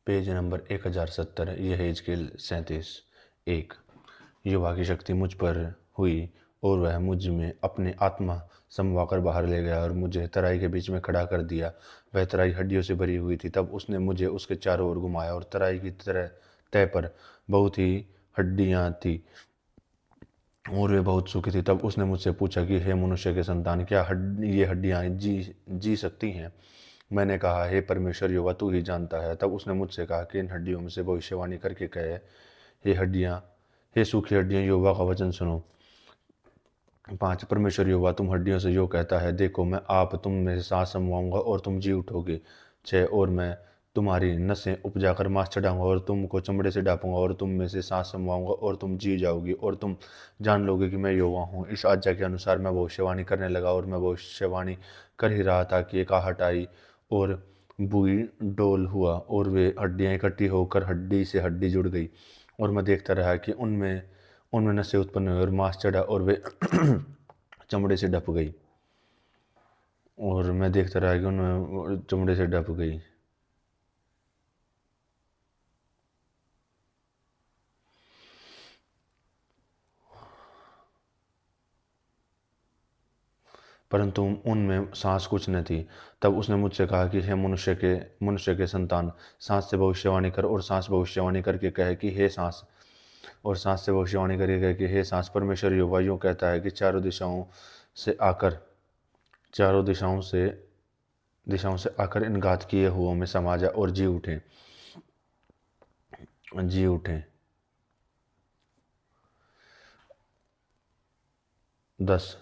Page number 1070। यह हिजकेल 37। 1। युवा की शक्ति मुझ पर हुई और वह मुझ में अपने आत्मा समवाकर बाहर ले गया और मुझे तराई के बीच में खड़ा कर दिया। वह तराई हड्डियों से भरी हुई थी। तब उसने मुझे उसके चारों ओर घुमाया और तराई की तरह तय पर बहुत ही हड्डियां थी और वे बहुत सूखी थी। तब उसने मुझसे पूछा कि हे मनुष्य के संतान, क्या ये हड्डियां जी सकती हैं? मैंने कहा, हे परमेश्वर यहोवा, तू ही जानता है। तब उसने मुझसे कहा कि इन हड्डियों में से भविष्यवाणी करके कहे, हे हड्डियां, हे सूखी हड्डियां, यहोवा का वचन सुनो। 5। परमेश्वर यहोवा तुम हड्डियों से यो कहता है, देखो मैं आप तुम में से सांस समवाऊंगा और तुम जी उठोगे। 6। और मैं तुम्हारी नसें उपजाकर मांस चढ़ाऊंगा और तुमको चमड़े से ढांपूंगा और तुम में से सांस समवाऊंगा और तुम जी जाओगी और तुम जान लोगे कि मैं यहोवा हूँ। इस आज्ञा के अनुसार मैं भविष्यवाणी करने लगा और मैं भविष्यवाणी कर ही रहा था कि एक आहट आई और बुई डोल हुआ और वे हड्डियां इकट्ठी होकर हड्डी से हड्डी जुड़ गई। और मैं देखता रहा कि उनमें उनमें नसें उत्पन्न हुई और मांस चढ़ा और वे चमड़े से ढप गई। और मैं देखता रहा कि उनमें चमड़े से ढप गई। परंतु उनमें सांस कुछ न थी। तब उसने मुझसे कहा कि हे मनुष्य के संतान, सांस से भविष्यवाणी कर और सांस भविष्यवाणी करके कहे कि हे सांस, और सांस से भविष्यवाणी करके कहे कि हे सांस, परमेश्वर यहोवा यूं कहता है कि चारों दिशाओं से आकर इन घात किए हुओं में समा जा और जी उठें। 10।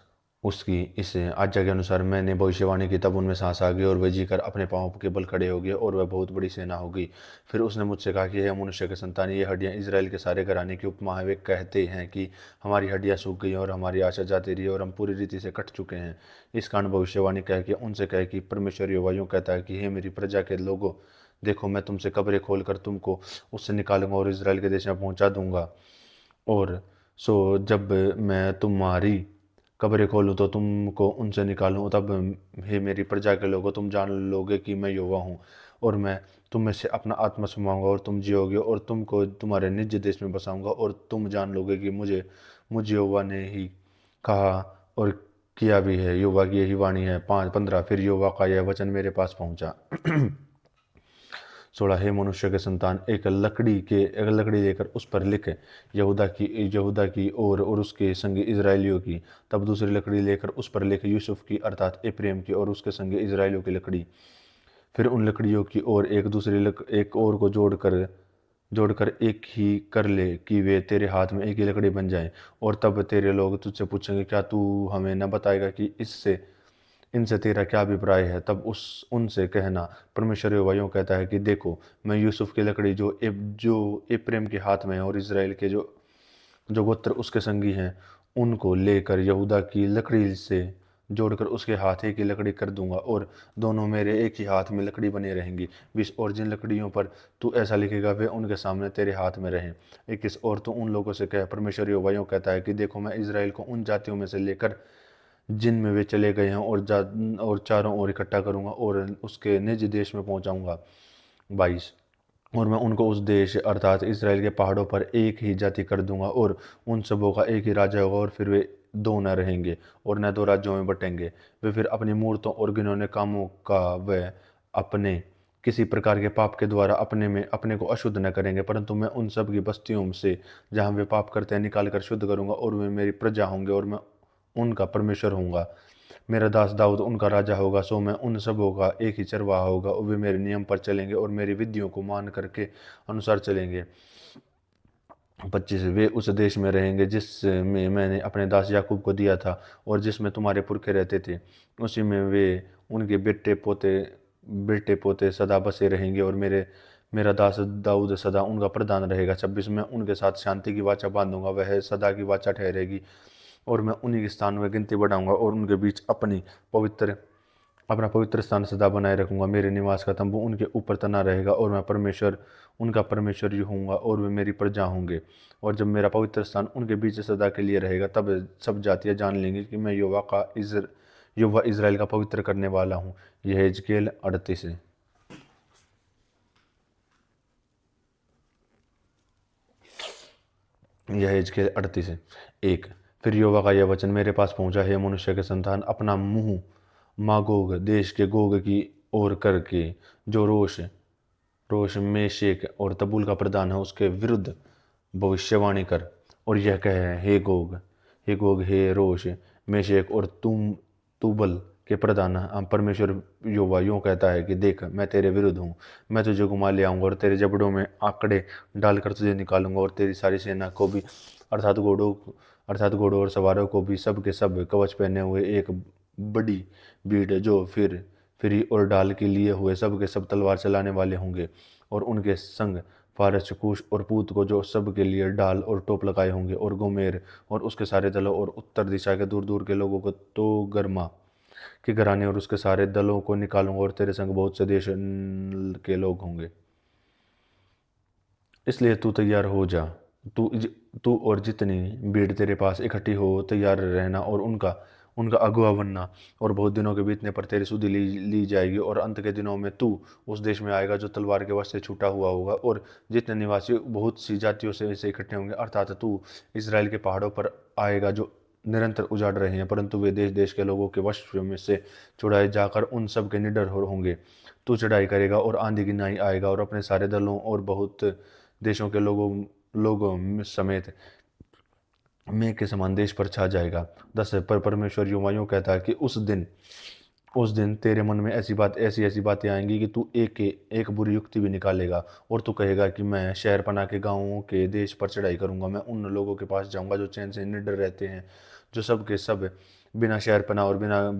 उसकी इस आज्ञा के अनुसार मैंने भविष्यवाणी की। तब उनमें सांस आ गई और वे जीकर अपने पांवों के बल खड़े हो गए और वह बहुत बड़ी सेना हो गई। फिर उसने मुझसे कहा कि हे मनुष्य के संतान, ये हड्डियां इजराइल के सारे घराने की उपमा है। वे कहते हैं कि हमारी हड्डियां सूख गई और हमारी आशा जाती रही और हम पूरी रीति से कट चुके हैं। इस कारण भविष्यवाणी कह के उनसे कहे कि परमेश्वर यहोवा यूं कहता है कि हे मेरी प्रजा के लोगों, देखो मैं तुमसे कब्रें खोलकर तुमको उससे निकालूंगा और इजराइल के देश में पहुंचा दूंगा। और सो जब मैं तुम्हारी कब्रें खोलूँ तो तुमको उनसे निकालूँ, तब हे मेरी प्रजा के लोगों, तुम जान लोगे कि मैं यहोवा हूँ। और मैं तुम में से अपना आत्मा समाऊंगा और तुम जियोगे और तुमको तुम्हारे निज देश में बसाऊंगा और तुम जान लोगे कि मुझ यहोवा ने ही कहा और किया भी है। यहोवा की यही वाणी है। 15। फिर यहोवा का यह वचन मेरे पास पहुंचा। 16। हे मनुष्य के संतान, एक लकड़ी लेकर उस पर लिख, यहूदा की और उसके संग इजराइलियों की। तब दूसरी लकड़ी लेकर उस पर लिख, यूसुफ की अर्थात एप्रैम की और उसके संग इजराइलियों की लकड़ी। फिर उन लकड़ियों की और एक और को जोड़कर एक ही कर ले कि वे तेरे हाथ में एक ही लकड़ी बन जाएं। और तब तेरे लोग तुझसे पूछेंगे, क्या तू हमें न बताएगा कि इससे इनसे तेरा क्या अभिप्राय है? तब उनसे कहना, परमेश्वर यहोवा यूं कहता है कि देखो, मैं यूसुफ की लकड़ी जो एप्रैम के हाथ में है और इजराइल के जो जो गोत्र उसके संगी हैं, उनको लेकर यहूदा की लकड़ी से जोड़कर उसके हाथ एक ही लकड़ी कर दूंगा और दोनों मेरे एक ही हाथ में लकड़ी बने रहेंगी। 20। और जिन लकड़ियों पर तू ऐसा लिखेगा वे उनके सामने तेरे हाथ में रहें। 21। और तू उन लोगों से कह, परमेश्वर यहोवा यूं कहता है कि देखो, मैं इजराइल को उन जातियों में से लेकर जिनमें वे चले गए हैं और चारों ओर इकट्ठा करूंगा और उसके निज देश में पहुंचाऊंगा। 22। और मैं उनको उस देश अर्थात इसराइल के पहाड़ों पर एक ही जाति कर दूंगा और उन सबों का एक ही राजा होगा और फिर वे दो न रहेंगे और न दो राज्यों में बटेंगे। वे फिर अपनी मूर्तों और घिनौने कामों का व अपने किसी प्रकार के पाप के द्वारा अपने को अशुद्ध न करेंगे, परंतु मैं उन सब की बस्तियों से जहाँ वे पाप करते हैं निकाल कर शुद्ध करूंगा और वे मेरी प्रजा होंगे और मैं उनका परमेश्वर होऊंगा। मेरा दास दाऊद उनका राजा होगा। सो मैं उन सबों का एक ही चरवाहा होगा और वे मेरे नियम पर चलेंगे और मेरी विधियों को मान करके अनुसार चलेंगे। 25। वे उस देश में रहेंगे जिसमें मैंने अपने दास याकूब को दिया था और जिसमें तुम्हारे पुरखे रहते थे। उसी में वे उनके बेटे पोते सदा बसे रहेंगे और मेरा दास दाऊद सदा उनका प्रधान रहेगा। 26। मैं उनके साथ शांति की वाचा बांधूंगा, वह सदा की वाचा ठहरेगी और मैं उन्हीं के स्थान में गिनती बढ़ाऊंगा और उनके बीच अपना पवित्र स्थान सदा बनाए रखूंगा। मेरे निवास का तंबू उनके ऊपर तना रहेगा और मैं उनका परमेश्वर ही होऊंगा और वे मेरी प्रजा होंगे। और जब मेरा पवित्र स्थान उनके बीच सदा के लिए रहेगा, तब सब जातियां जान लेंगी कि मैं यहोवा इज़राइल का पवित्र करने वाला हूँ। यह हिजकेल 38 है। यह हिजकेल 38 है। 1। फिर यहोवा का यह वचन मेरे पास पहुंचा, है मनुष्य के संतान, अपना मुंह मागोग देश के गोग की ओर करके, जो रोश रोश मेशेक और तबूल का प्रधान है, उसके विरुद्ध भविष्यवाणी कर और यह कहे, हे गोग, हे रोश मेशेक और तुबल के प्रधान, परमेश्वर यहोवा यूं कहता है कि देख, मैं तेरे विरुद्ध हूँ। मैं तुझे घुमा ले आऊंगा और तेरे जबड़ों में आंकड़े डालकर तुझे निकालूंगा और तेरी सारी सेना को भी, अर्थात घोड़ों और सवारों को भी, सब के सब कवच पहने हुए एक बड़ी भीड़, जो फिरी और ढाल के लिए हुए, सब के सब तलवार चलाने वाले होंगे, और उनके संग फारस, कूश और पूत को, जो सब के लिए ढाल और टोप लगाए होंगे, और गोमेर और उसके सारे दलों, और उत्तर दिशा के दूर दूर के लोगों को, तो गर्मा के घराने और उसके सारे दलों को निकालूंगा, और तेरे संग बहुत से देश के लोग होंगे। इसलिए तू तैयार हो जा, तू तू और जितनी भीड़ तेरे पास इकट्ठी हो, तैयार रहना और उनका उनका अगुआ बनना। और बहुत दिनों के बीतने पर तेरी सुधि ली जाएगी, और अंत के दिनों में तू उस देश में आएगा जो तलवार के वश से छूटा हुआ होगा, और जितने निवासी बहुत सी जातियों से इकट्ठे होंगे, अर्थात तू इसराइल के पहाड़ों पर आएगा जो निरंतर उजाड़ रहे हैं, परंतु वे देश देश के लोगों के वश में से छुड़ाए जाकर उन सब के निडर होंगे। तू चढ़ाई करेगा और आंधी गिनाई आएगा, और अपने सारे दलों और बहुत देशों के लोगों समेत मेघ के समान देश पर छा जाएगा। 10। पर परमेश्वर यूं कहता है कि उस दिन तेरे मन में ऐसी बातें आएंगी कि तू एक बुरी युक्ति भी निकालेगा, और तू कहेगा कि मैं शहर पना के गांवों के देश पर चढ़ाई करूंगा। मैं उन लोगों के पास जाऊंगा जो चैन से निडर रहते हैं, जो सब के सब बिना शहर पना और बिना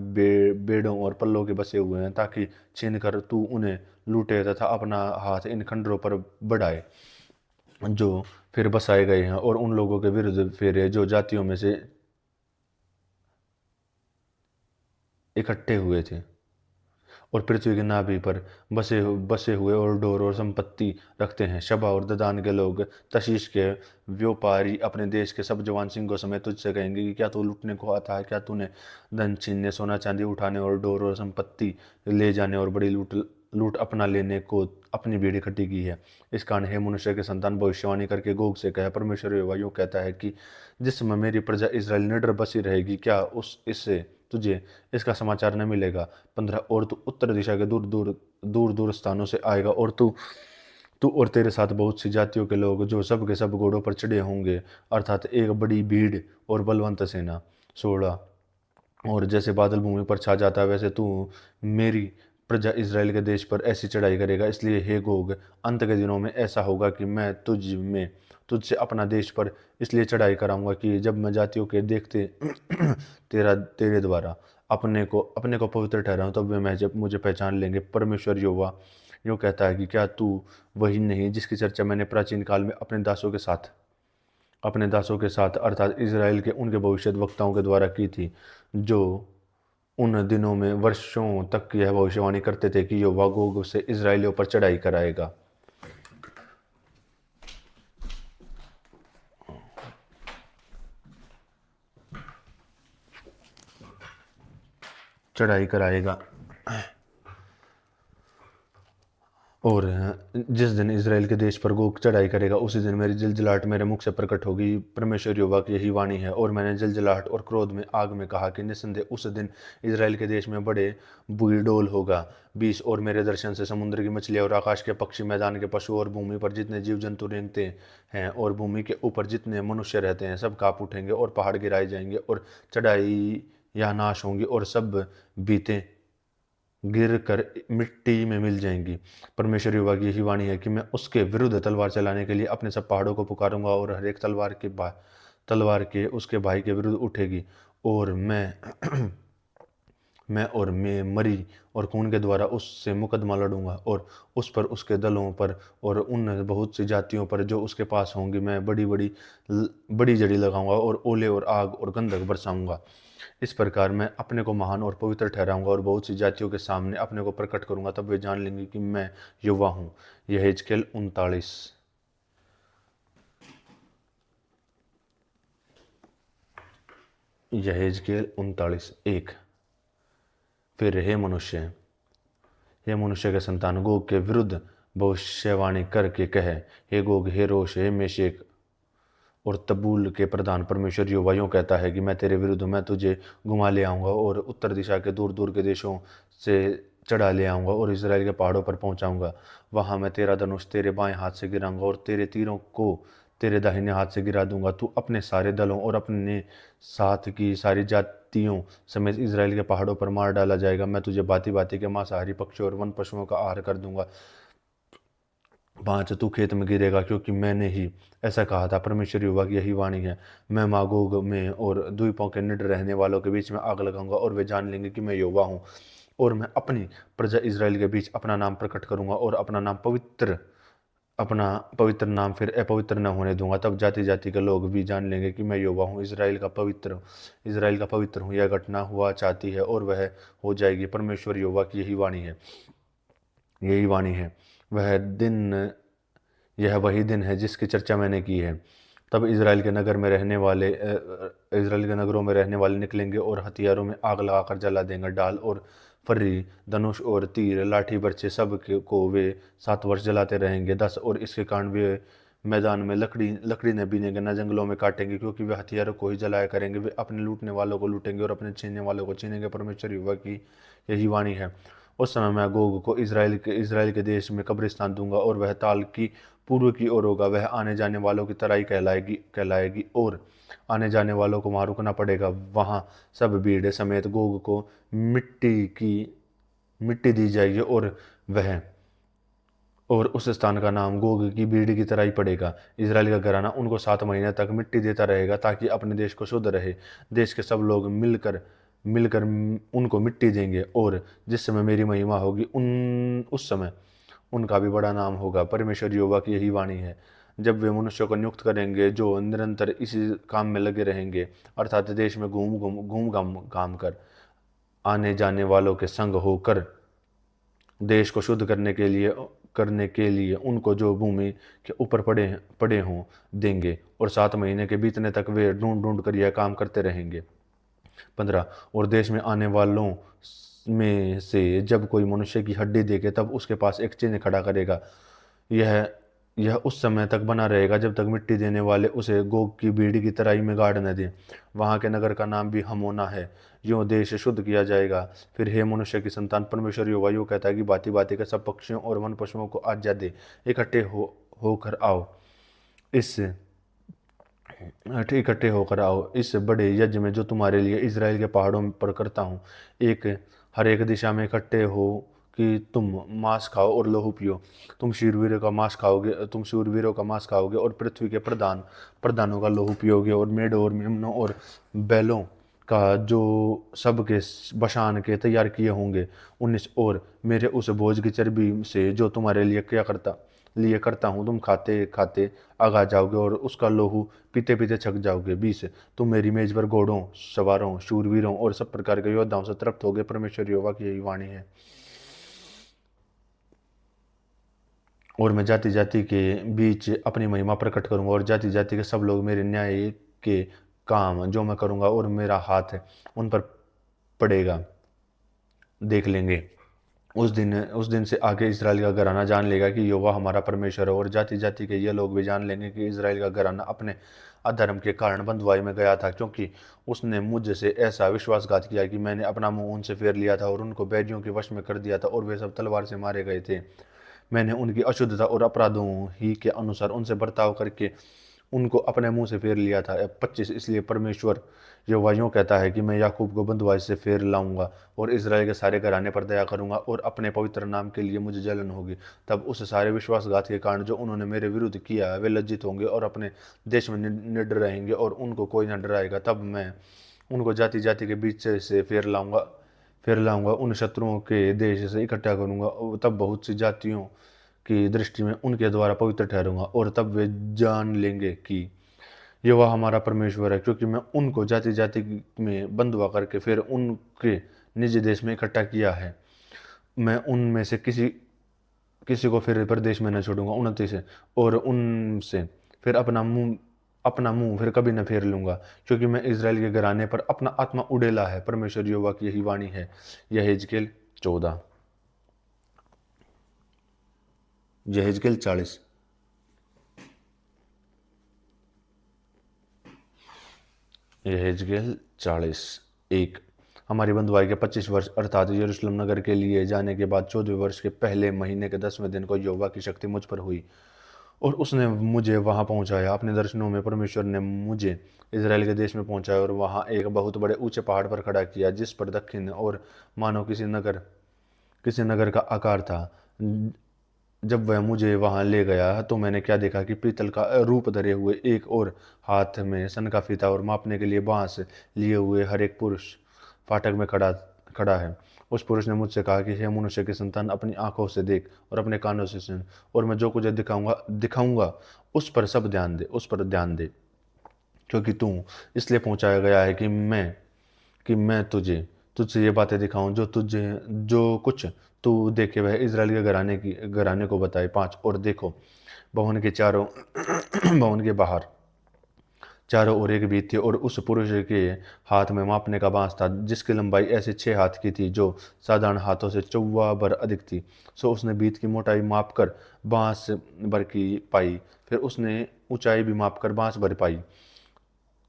बेड़ों और पल्लों के बसे हुए हैं, ताकि छीन कर तू उन्हें लूटे तथा अपना हाथ इन खंडरों पर बढ़ाए जो फिर बसाए गए हैं, और उन लोगों के विरुद्ध फेरे जो जातियों में से इकट्ठे हुए थे, और पृथ्वी के नाभि पर बसे हुए और ढोर और संपत्ति रखते हैं। शबा और ददान के लोग, तशीश के व्यापारी अपने देश के सब जवान सिंहों समेत तुझसे कहेंगे कि क्या तू लूटने को आता है? क्या तूने धन छीनने, सोना चांदी उठाने और ढोर और संपत्ति ले जाने और बड़ी लूट अपना लेने को अपनी भीड़ इकट्ठी की है? इस कारण हे मनुष्य के संतान, भविष्यवाणी करके गोग से कहे, परमेश्वर यहोवा यूं कहता है कि जिस समय मेरी प्रजा इस्राएल निडर बसी रहेगी, क्या इससे तुझे इसका समाचार न मिलेगा? 15। और तू उत्तर दिशा के दूर दूर स्थानों से आएगा, और तू और तेरे साथ बहुत सी जातियों के लोग, जो सब के सब घोड़ों पर चढ़े होंगे, अर्थात एक बड़ी भीड़ और बलवंत सेना। 16। और जैसे बादल भूमि पर छा जाता है, वैसे तू मेरी प्रजा इज़राइल के देश पर ऐसी चढ़ाई करेगा। इसलिए हे गोग, अंत के दिनों में ऐसा होगा कि मैं तुझसे अपना देश पर इसलिए चढ़ाई कराऊंगा कि जब मैं जातियों के देखते तेरे द्वारा अपने को पवित्र ठहराऊं, तब वे मुझे पहचान लेंगे। परमेश्वर यहोवा यूं कहता है कि क्या तू वही नहीं जिसकी चर्चा मैंने प्राचीन काल में अपने दासों के साथ अर्थात इज़राइल के उनके भविष्य वक्ताओं के द्वारा की थी, जो उन दिनों में वर्षों तक यह भविष्यवाणी करते थे कि यहोवा गोग से इज़राइलियों पर चढ़ाई कराएगा। चढ़ाई कराएगा। और जिस दिन इज़राइल के देश पर गोग चढ़ाई करेगा, उसी दिन मेरी जलजलाहट मेरे मुख से प्रकट होगी। परमेश्वर यहोवा की यही वाणी है। और मैंने जलजलाहट और क्रोध में आग में कहा कि निस्संदेह उस दिन इज़राइल के देश में बड़े बुलडोल होगा। 20। और मेरे दर्शन से समुद्र की मछलियाँ और आकाश के पक्षी, मैदान के पशु और भूमि पर जितने जीव जंतु रेंगते हैं और भूमि के ऊपर जितने मनुष्य रहते हैं, सब काँप उठेंगे और पहाड़ गिराए जाएंगे और चढ़ाई या नाश होंगी, और सब बीतें गिर कर मिट्टी में मिल जाएंगी। परमेश्वर यहोवा की यही वाणी है कि मैं उसके विरुद्ध तलवार चलाने के लिए अपने सब पहाड़ों को पुकारूंगा, और हर एक तलवार के उसके भाई के विरुद्ध उठेगी, और मैं मरी और खून के द्वारा उससे मुकदमा लड़ूंगा, और उस पर, उसके दलों पर और उन बहुत सी जातियों पर जो उसके पास होंगी मैं बड़ी जड़ी लगाऊंगा, और ओले और आग और गंधक बरसाऊंगा। इस प्रकार मैं अपने को महान और पवित्र ठहराऊंगा और बहुत सी जातियों के सामने अपने को प्रकट करूंगा, तब वे जान लेंगे कि मैं यहोवा हूँ। यहेजकेल 39। यहेजकेल 39। 1। फिर हे मनुष्य के संतान, गोग के विरुद्ध भविष्यवाणी करके कहे, हे गोग, हे रोश, हे मेशेक और तबूल के प्रधान परमेश्वर यहोवा यूँ कहता है कि मैं तेरे विरुद्ध मैं तुझे घुमा ले आऊँगा और उत्तर दिशा के दूर दूर के देशों से चढ़ा ले आऊँगा और इज़राइल के पहाड़ों पर पहुँचाऊँगा। वहाँ मैं तेरा धनुष तेरे बाएं हाथ से गिराऊँगा और तेरे तीरों को तेरे दाहिने हाथ से गिरा दूंगा। तू अपने सारे दलों और अपने साथ की सारी जातियों समेत इज़राइल के पहाड़ों पर मार डाला जाएगा। मैं तुझे भाँति भाँति के मांसाहारी पक्षियों और वन पशुओं का आहार कर दूंगा। 5 तू खेत में गिरेगा, क्योंकि मैंने ही ऐसा कहा था। परमेश्वर यहोवा की यही वाणी है। मैं मागोग में और द्वीपों के निडर रहने वालों के बीच में आग लगाऊंगा और वे जान लेंगे कि मैं यहोवा हूँ। और मैं अपनी प्रजा इज़राइल के बीच अपना नाम प्रकट करूंगा और अपना पवित्र नाम फिर अपवित्र न होने दूंगा। तब जाति जाति के लोग भी जान लेंगे कि मैं यहोवा हूँ, इज़राइल का पवित्र हूँ। यह घटना हुआ चाहती है और वह हो जाएगी। परमेश्वर यहोवा की यही वाणी है। वह दिन यह वही दिन है जिसकी चर्चा मैंने की है। तब इज़राइल के नगरों में रहने वाले निकलेंगे और हथियारों में आग लगाकर जला देंगे। डाल और फर्री, धनुष और तीर, लाठी, बर्छे सब को वे 7 वर्ष जलाते रहेंगे। 10 और इसके कारण वे मैदान में लकड़ी न बीनेंगे, न जंगलों में काटेंगे, क्योंकि वे हथियारों को ही जलाया करेंगे। वे अपने लूटने वालों को लूटेंगे और अपने छीनने वालों को छीनेंगे। परमेश्वर यहोवा की यही वाणी है। उस समय मैं गोग को इज़राइल के देश में कब्रिस्तान दूंगा और वह ताल की पूर्व की ओर होगा। वह आने जाने वालों की तराई कहलाएगी और आने जाने वालों को वहां रुकना पड़ेगा। वहां सब भीड़ समेत गोग को मिट्टी दी जाएगी और उस स्थान का नाम गोग की भीड़ की तराई पड़ेगा। इज़राइल का घराना उनको 7 महीने तक मिट्टी देता रहेगा, ताकि अपने देश को शुद्ध रहे। देश के सब लोग मिलकर मिलकर उनको मिट्टी देंगे और जिस समय मेरी महिमा होगी उस समय उनका भी बड़ा नाम होगा। परमेश्वर यहोवा की यही वाणी है। जब वे मनुष्यों को नियुक्त करेंगे जो निरंतर इसी काम में लगे रहेंगे, अर्थात देश में घूम घाम काम कर, आने जाने वालों के संग होकर देश को शुद्ध करने के लिए उनको जो भूमि के ऊपर पड़े हों देंगे, और 7 महीने के बीतने तक वे ढूंढ ढूंढ कर यह काम करते रहेंगे। 15 और देश में आने वालों में से जब कोई मनुष्य की हड्डी देखे, तब उसके पास एक चिन्ह खड़ा करेगा। यह यह उस समय तक बना रहेगा जब तक मिट्टी देने वाले उसे गोग की भीड़ की तराई में गाड़ न दें। वहां के नगर का नाम भी हमोना है। यूं देश शुद्ध किया जाएगा। फिर हे मनुष्य की संतान, परमेश्वर यहोवा यूं कहता है कि भांति भांति के सब पक्षियों और वन पशुओं को आज्ञा दे, इस इकट्ठे होकर आओ इस बड़े यज्ञ में, जो तुम्हारे लिए इज़राइल के पहाड़ों पर करता हूँ। हर एक दिशा में इकट्ठे हो कि तुम मांस खाओ और लहू पियो। तुम शूरवीरों का मांस खाओगे और पृथ्वी के प्रधानों का लहू पियोगे, और मेढ़ों और मेमनों और बैलों का, जो सबके बशान के तैयार किए होंगे। 19 और मेरे उस भोज की चर्बी से जो तुम्हारे लिए करता हूँ, तुम खाते खाते आगा जाओगे और उसका लोहू पीते पीते छक जाओगे। 20 तुम मेरी मेज पर घोड़ों, सवारों, शूरवीरों और सब प्रकार के योद्धाओं से तृप्त होगे। परमेश्वर यहोवा की यही वाणी है। और मैं जाति जाति के बीच अपनी महिमा प्रकट करूंगा, और जाति जाति के सब लोग मेरे न्याय के काम जो मैं करूंगा और मेरा हाथ उन पर पड़ेगा देख लेंगे। उस दिन से आगे इज़राइल का घराना जान लेगा कि यहोवा हमारा परमेश्वर है, और जाति जाति के ये लोग भी जान लेंगे कि इज़राइल का घराना अपने अधर्म के कारण बंधुआई में गया था, क्योंकि उसने मुझसे ऐसा विश्वासघात किया कि मैंने अपना मुंह उनसे फेर लिया था और उनको बैरियों के वश में कर दिया था, और वे सब तलवार से मारे गए थे। मैंने उनकी अशुद्धता और अपराधों ही के अनुसार उनसे बर्ताव करके उनको अपने मुंह से फेर लिया था। 25 इसलिए परमेश्वर यहोवा यूं कहता है कि मैं याकूब को बंधुआई से फेर लाऊंगा और इज़राइल के सारे घराने पर दया करूंगा, और अपने पवित्र नाम के लिए मुझे जलन होगी। तब उस सारे विश्वासघात के कारण जो उन्होंने मेरे विरुद्ध किया, वे लज्जित होंगे और अपने देश में निडर रहेंगे, और उनको कोई न डराएगा। तब मैं उनको जाति जाति के बीच से फेर लाऊंगा, उन शत्रुओं के देश से इकट्ठा करूंगा। तब बहुत सी जातियों की दृष्टि में उनके द्वारा पवित्र ठहरूंगा, और तब वे जान लेंगे कि यहोवा हमारा परमेश्वर है, क्योंकि मैं उनको जाति जाति में बंधुआ करके फिर उनके निज देश में इकट्ठा किया है। मैं उनमें से किसी को फिर प्रदेश में न छोड़ूंगा। 29 और उनसे फिर अपना मुंह फिर कभी न फेर लूंगा, क्योंकि मैं इज़राइल के घराने पर अपना आत्मा उड़ेला है। परमेश्वर यहोवा की यही वाणी है। यहेजकेल 14। यहेजकेल 40। यहेजकेल 40:1। हमारी बंधुआई के 25 वर्ष अर्थात यरूशलेम नगर के लिए जाने के बाद 14वें वर्ष के पहले महीने के 10वें दिन को यहोवा की शक्ति मुझ पर हुई और उसने मुझे वहां पहुंचाया। अपने दर्शनों में परमेश्वर ने मुझे इजराइल के देश में पहुंचाया और वहां एक बहुत बड़े ऊंचे पहाड़ पर खड़ा किया जिस पर दक्षिण और मानो किसी नगर का आकार था। जब वह मुझे वहां ले गया तो मैंने क्या देखा कि पीतल का रूप धरे हुए एक और हाथ में सन का फीता और मापने के लिए बांस लिए हुए हर एक पुरुष फाटक में खड़ा खड़ा है। उस पुरुष ने मुझसे कहा कि हे मनुष्य की संतान, अपनी आंखों से देख और अपने कानों से सुन और मैं जो कुछ दिखाऊंगा दिखाऊंगा उस पर ध्यान दे, क्योंकि तू इसलिए पहुंचाया गया है कि मैं तुझसे ये बातें दिखाऊं जो कुछ तू देखे वह इजराइल के घराने को बताए। 5। और देखो, भवन के चारों भवन के बाहर चारों ओर एक बीत थी और उस पुरुष के हाथ में मापने का बांस था जिसकी लंबाई ऐसे 6 हाथ की थी जो साधारण हाथों से 14 भर अधिक थी। सो उसने बीत की मोटाई माप कर बांस भर की पाई, फिर उसने ऊंचाई भी माप कर बांस भर पाई।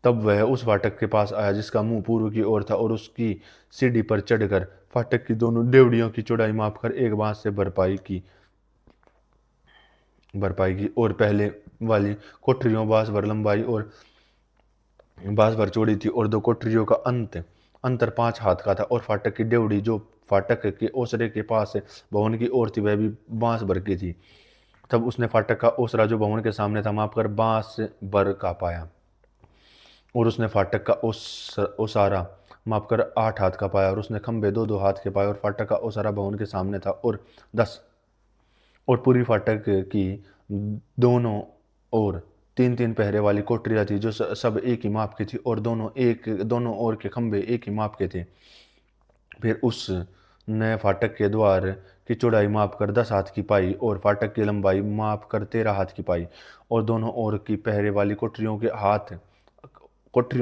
तब वह उस फाटक के पास आया जिसका मुंह पूर्व की ओर था और उसकी सीढ़ी पर चढ़कर फाटक की दोनों डेवड़ियों की चौड़ाई मापकर एक बांस से भरपाई की और पहले वाली कोठरियों बांस भर लंबाई और बांस भर चौड़ी थी और दो कोठरियों का अंतर 5 हाथ का था। और फाटक की डेवड़ी जो फाटक के ओसरे के पास भवन की ओर थी वह भी बांस भर की थी। तब उसने फाटक का ओसरा जो भवन के सामने था मापकर बांस भर का पाया और उसने फाटक का ओसारा मापकर 8 हाथ का पाया और उसने खंभे 2-2 हाथ के पाए और फाटक का ओसारा भवन के सामने था और 10। और पूरी फाटक की दोनों ओर 3-3 पहरे वाली कोठरियां थी जो सब एक ही माप की थी और दोनों ओर के खंभे एक ही माप के थे। फिर उस नए फाटक के द्वार की चौड़ाई माप कर 10 हाथ की पाई और फाटक की लंबाई माप कर 13 हाथ की पाई और दोनों ओर की पहरे वाली कोठरियों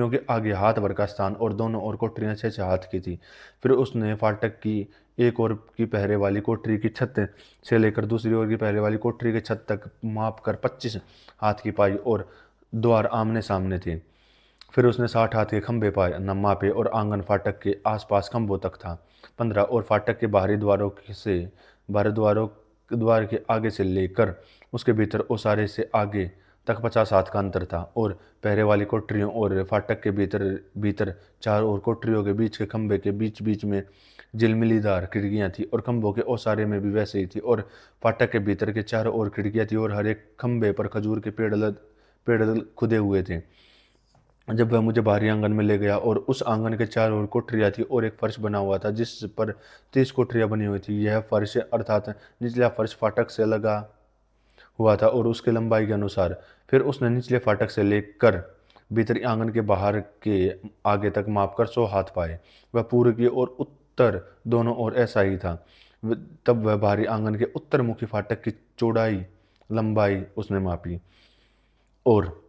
के आगे हाथ भर का स्थान और दोनों ओर कोठरियां 6-6 हाथ की थी। फिर उसने फाटक की एक ओर की पहरे वाली कोठरी की छत से लेकर दूसरी ओर की पहरे वाली कोठरी की छत तक माप कर 25 हाथ की पाई और द्वार आमने सामने थे। फिर उसने 60 हाथ के खंभे पाए न मापे और आंगन फाटक के आसपास खंभों तक था। 15। और फाटक के द्वार के आगे से लेकर उसके भीतर ओसारे से आगे तक 50 हाथ का अंतर था और पहरे वाली कोठरियों और फाटक के भीतर चारों ओर कोठरियों के बीच के खंभे के बीच बीच में झिलमिलीदार खिड़कियां थी और खंभों के ओसारे में भी वैसे ही थी और फाटक के भीतर के चारों ओर खिड़कियां थी और हर एक खंभे पर खजूर के पेड़ खुदे हुए थे। जब वह मुझे बाहरी आंगन में ले गया और उस आंगन के चारों ओर कोठरियां थी और एक फर्श बना हुआ था जिस पर 30 कोठरियां बनी हुई थी। यह फर्श अर्थात निचला फर्श फाटक से लगा हुआ था और उसके लंबाई के अनुसार। फिर उसने निचले फाटक से लेकर भीतरी आंगन के बाहर के आगे तक मापकर 100 हाथ पाए। वह पूर्व की और उत्तर दोनों ओर ऐसा ही था। तब वह बाहरी आंगन के उत्तर मुखी फाटक की चौड़ाई लंबाई उसने मापी और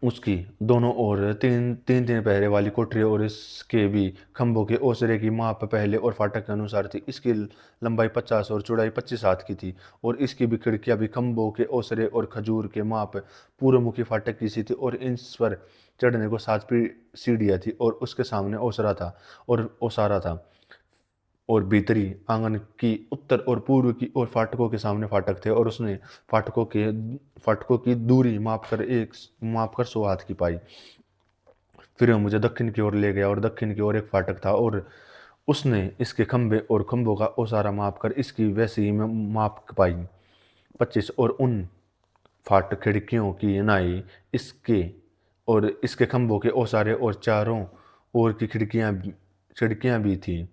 उसकी दोनों ओर तीन तीन तीन पहरे वाली कोठरी और इसके भी खंभों के ओसरे की माप पहले और फाटक के अनुसार थी। इसकी लंबाई 50 और चौड़ाई 25 हाथ की थी और इसकी भी खिड़कियां भी खंभों के ओसरे और खजूर के माप पूर्वमुखी फाटक की सी थी और इस पर चढ़ने को 7 सीढ़ियां थी और उसके सामने ओसरा था और ओसारा था और भीतरी आंगन की उत्तर और पूर्व की ओर फाटकों के सामने फाटक थे और उसने फाटकों की दूरी मापकर 100 हाथ की पाई। फिर वह मुझे दक्षिण की ओर ले गया और दक्षिण की ओर एक फाटक था और उसने इसके खंभे और खंभों का ओसारा मापकर इसकी वैसी ही माप पाई। 25। और उन फाटक खिड़कियों की नाई इसके खंभों के ओसारे और चारों ओर की खिड़कियां भी थी।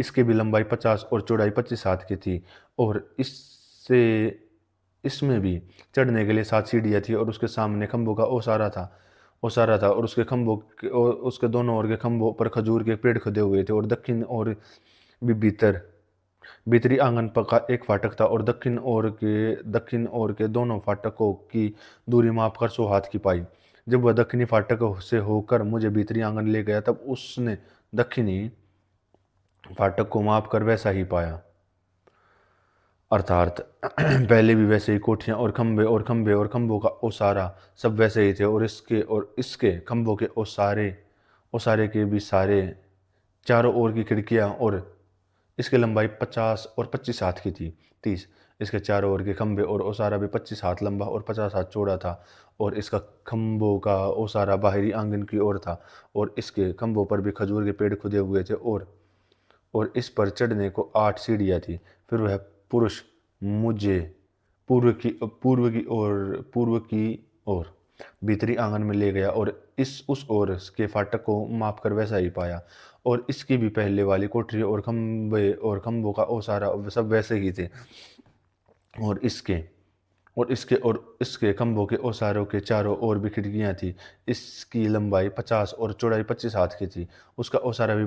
इसकी भी लंबाई 50 और चौड़ाई 25 हाथ की थी और इसमें भी चढ़ने के लिए 7 सीढ़ियां थी और उसके सामने खंभों का ओसारा था और उसके दोनों ओर के खंभों पर खजूर के पेड़ खुदे हुए थे और दक्षिण ओर भी भीतरी आंगन का एक फाटक था और दक्षिण ओर के दोनों फाटकों की दूरी मापकर 100 हाथ की पाई। जब वह दक्षिणी फाटक से होकर मुझे भीतरी आंगन ले गया तब उसने दक्षिणी फाटक को माप कर वैसा ही पाया, अर्थात पहले भी वैसे ही कोठियां और खंभों का ओसारा सब वैसे ही थे और इसके खंभों के ओसारे ओसारे के भी सारे चारों ओर की खिड़कियां और इसकी लंबाई 50 और 25 हाथ की थी। 30, इसके चारों ओर के खंभे और ओसारा भी 25 हाथ लंबा और 50 हाथ चौड़ा था और इसका खंभों का ओसारा बाहरी आंगन की ओर था और इसके खंभों पर भी खजूर के पेड़ खुदे हुए थे और इस पर चढ़ने को 8 सीढ़ियाँ थी। फिर वह पुरुष मुझे पूर्व की ओर भीतरी आंगन में ले गया और इस उस ओर के फाटक को माप कर वैसा ही पाया और इसकी भी पहले वाली कोठरी और खंबे और खंभों का ओसारा सब वैसे ही थे और इसके खंभों के ओसारों के चारों ओर भी खिड़कियां थी। इसकी लंबाई 50 और चौड़ाई 25 हाथ की थी। उसका ओसारा भी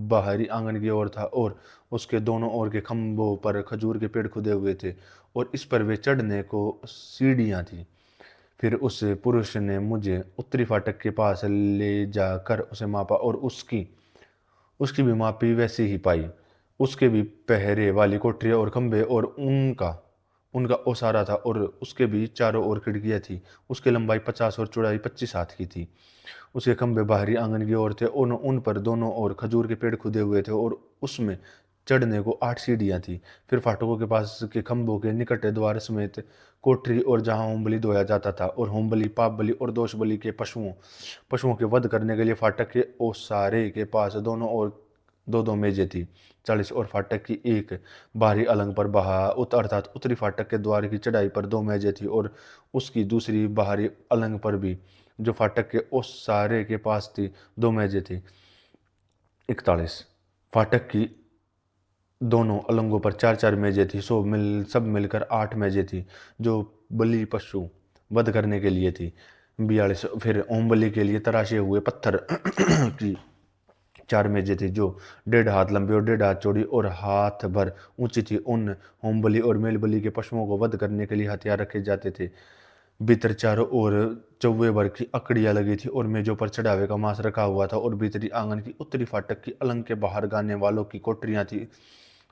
बाहरी आंगन की ओर था और उसके दोनों ओर के खंभों पर खजूर के पेड़ खुदे हुए थे और इस पर वे चढ़ने को सीढ़ियां थी। फिर उस पुरुष ने मुझे उत्तरी फाटक के पास ले जाकर उसे मापा और उसकी उसकी भी मापी वैसी ही पाई। उसके भी पहरे वाली कोठरियाँ और खंभे और उनका उनका ओसारा था और उसके भी चारों ओर खिड़कियाँ थी। उसकी लंबाई 50 और चौड़ाई 25 हाथ की थी। उसके खंभे बाहरी आंगन की ओर थे और उन पर दोनों ओर खजूर के पेड़ खुदे हुए थे और उसमें चढ़ने को 8 सीढ़ियाँ थी। फिर फाटकों के पास के खंभों के निकट द्वार समेत कोठरी और जहाँ होम बलि धोया जाता था और होम बलि, पाप बलि और दोष बलि के पशुओं के वध करने के लिए फाटक के ओसारे के पास दोनों ओर दो दो मेजें थी। 40 और फाटक की एक बाहरी अलंग पर अर्थात उत्तरी फाटक के द्वार की चढ़ाई पर 2 मेजें थी और उसकी दूसरी बाहरी अलंग पर भी जो फाटक के ओसारे के पास थी 2 मेजें थी। 41, फाटक की दोनों अलंगों पर 4-4 मेजें थी। सब मिलकर 8 मेजें थी जो बलि पशु वध करने के लिए थी। 42, फिर ओम बलि के लिए तराशे हुए पत्थर की 4 मेजें थी जो 1.5 हाथ लंबी और 1.5 हाथ चौड़ी और हाथ भर ऊंची थी। उन होम बलि और मेल बलि के पशुओं को वध करने के लिए हथियार रखे जाते थे। भीतर चारों ओर चौवे भर की अकड़ियाँ लगी थी और मेजों पर चढ़ावे का मांस रखा हुआ था और भीतरी आंगन की उत्तरी फाटक की अलंग के बाहर गाने वालों की कोठरियाँ थी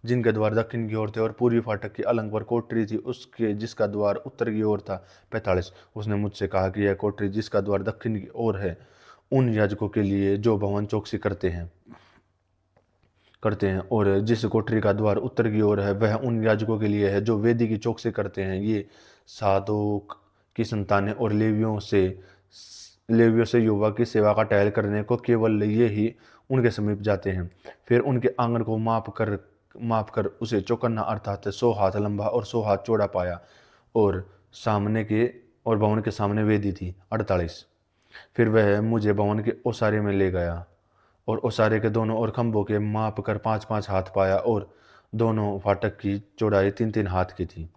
जिनके द्वार दक्षिण की ओर थे और पूर्वी फाटक की अलंग पर कोठरी थी उसके जिसका द्वार उत्तर की ओर था। 45, उसने मुझसे कहा कि यह कोठरी जिसका द्वार दक्षिण की ओर है उन याजकों के लिए जो भवन चौकसी करते हैं और जिस कोठरी का द्वार उत्तर की ओर है वह उन याजकों के लिए है जो वेदी की चौकसी करते हैं। ये सादोक की संतानें और लेवियों से युवा की सेवा का टहल करने को केवल ये ही उनके समीप जाते हैं। फिर उनके आंगन को माप कर उसे चौकन्ना अर्थात 100 हाथ लंबा और 100 हाथ चौड़ा पाया और सामने के और भवन के सामने वेदी थी। 48, फिर वह मुझे भवन के ओसारे में ले गया और ओसारे के दोनों ओर खंभों के माप कर 5-5 हाथ पाया और दोनों फाटक की चौड़ाई 3-3 हाथ की थी।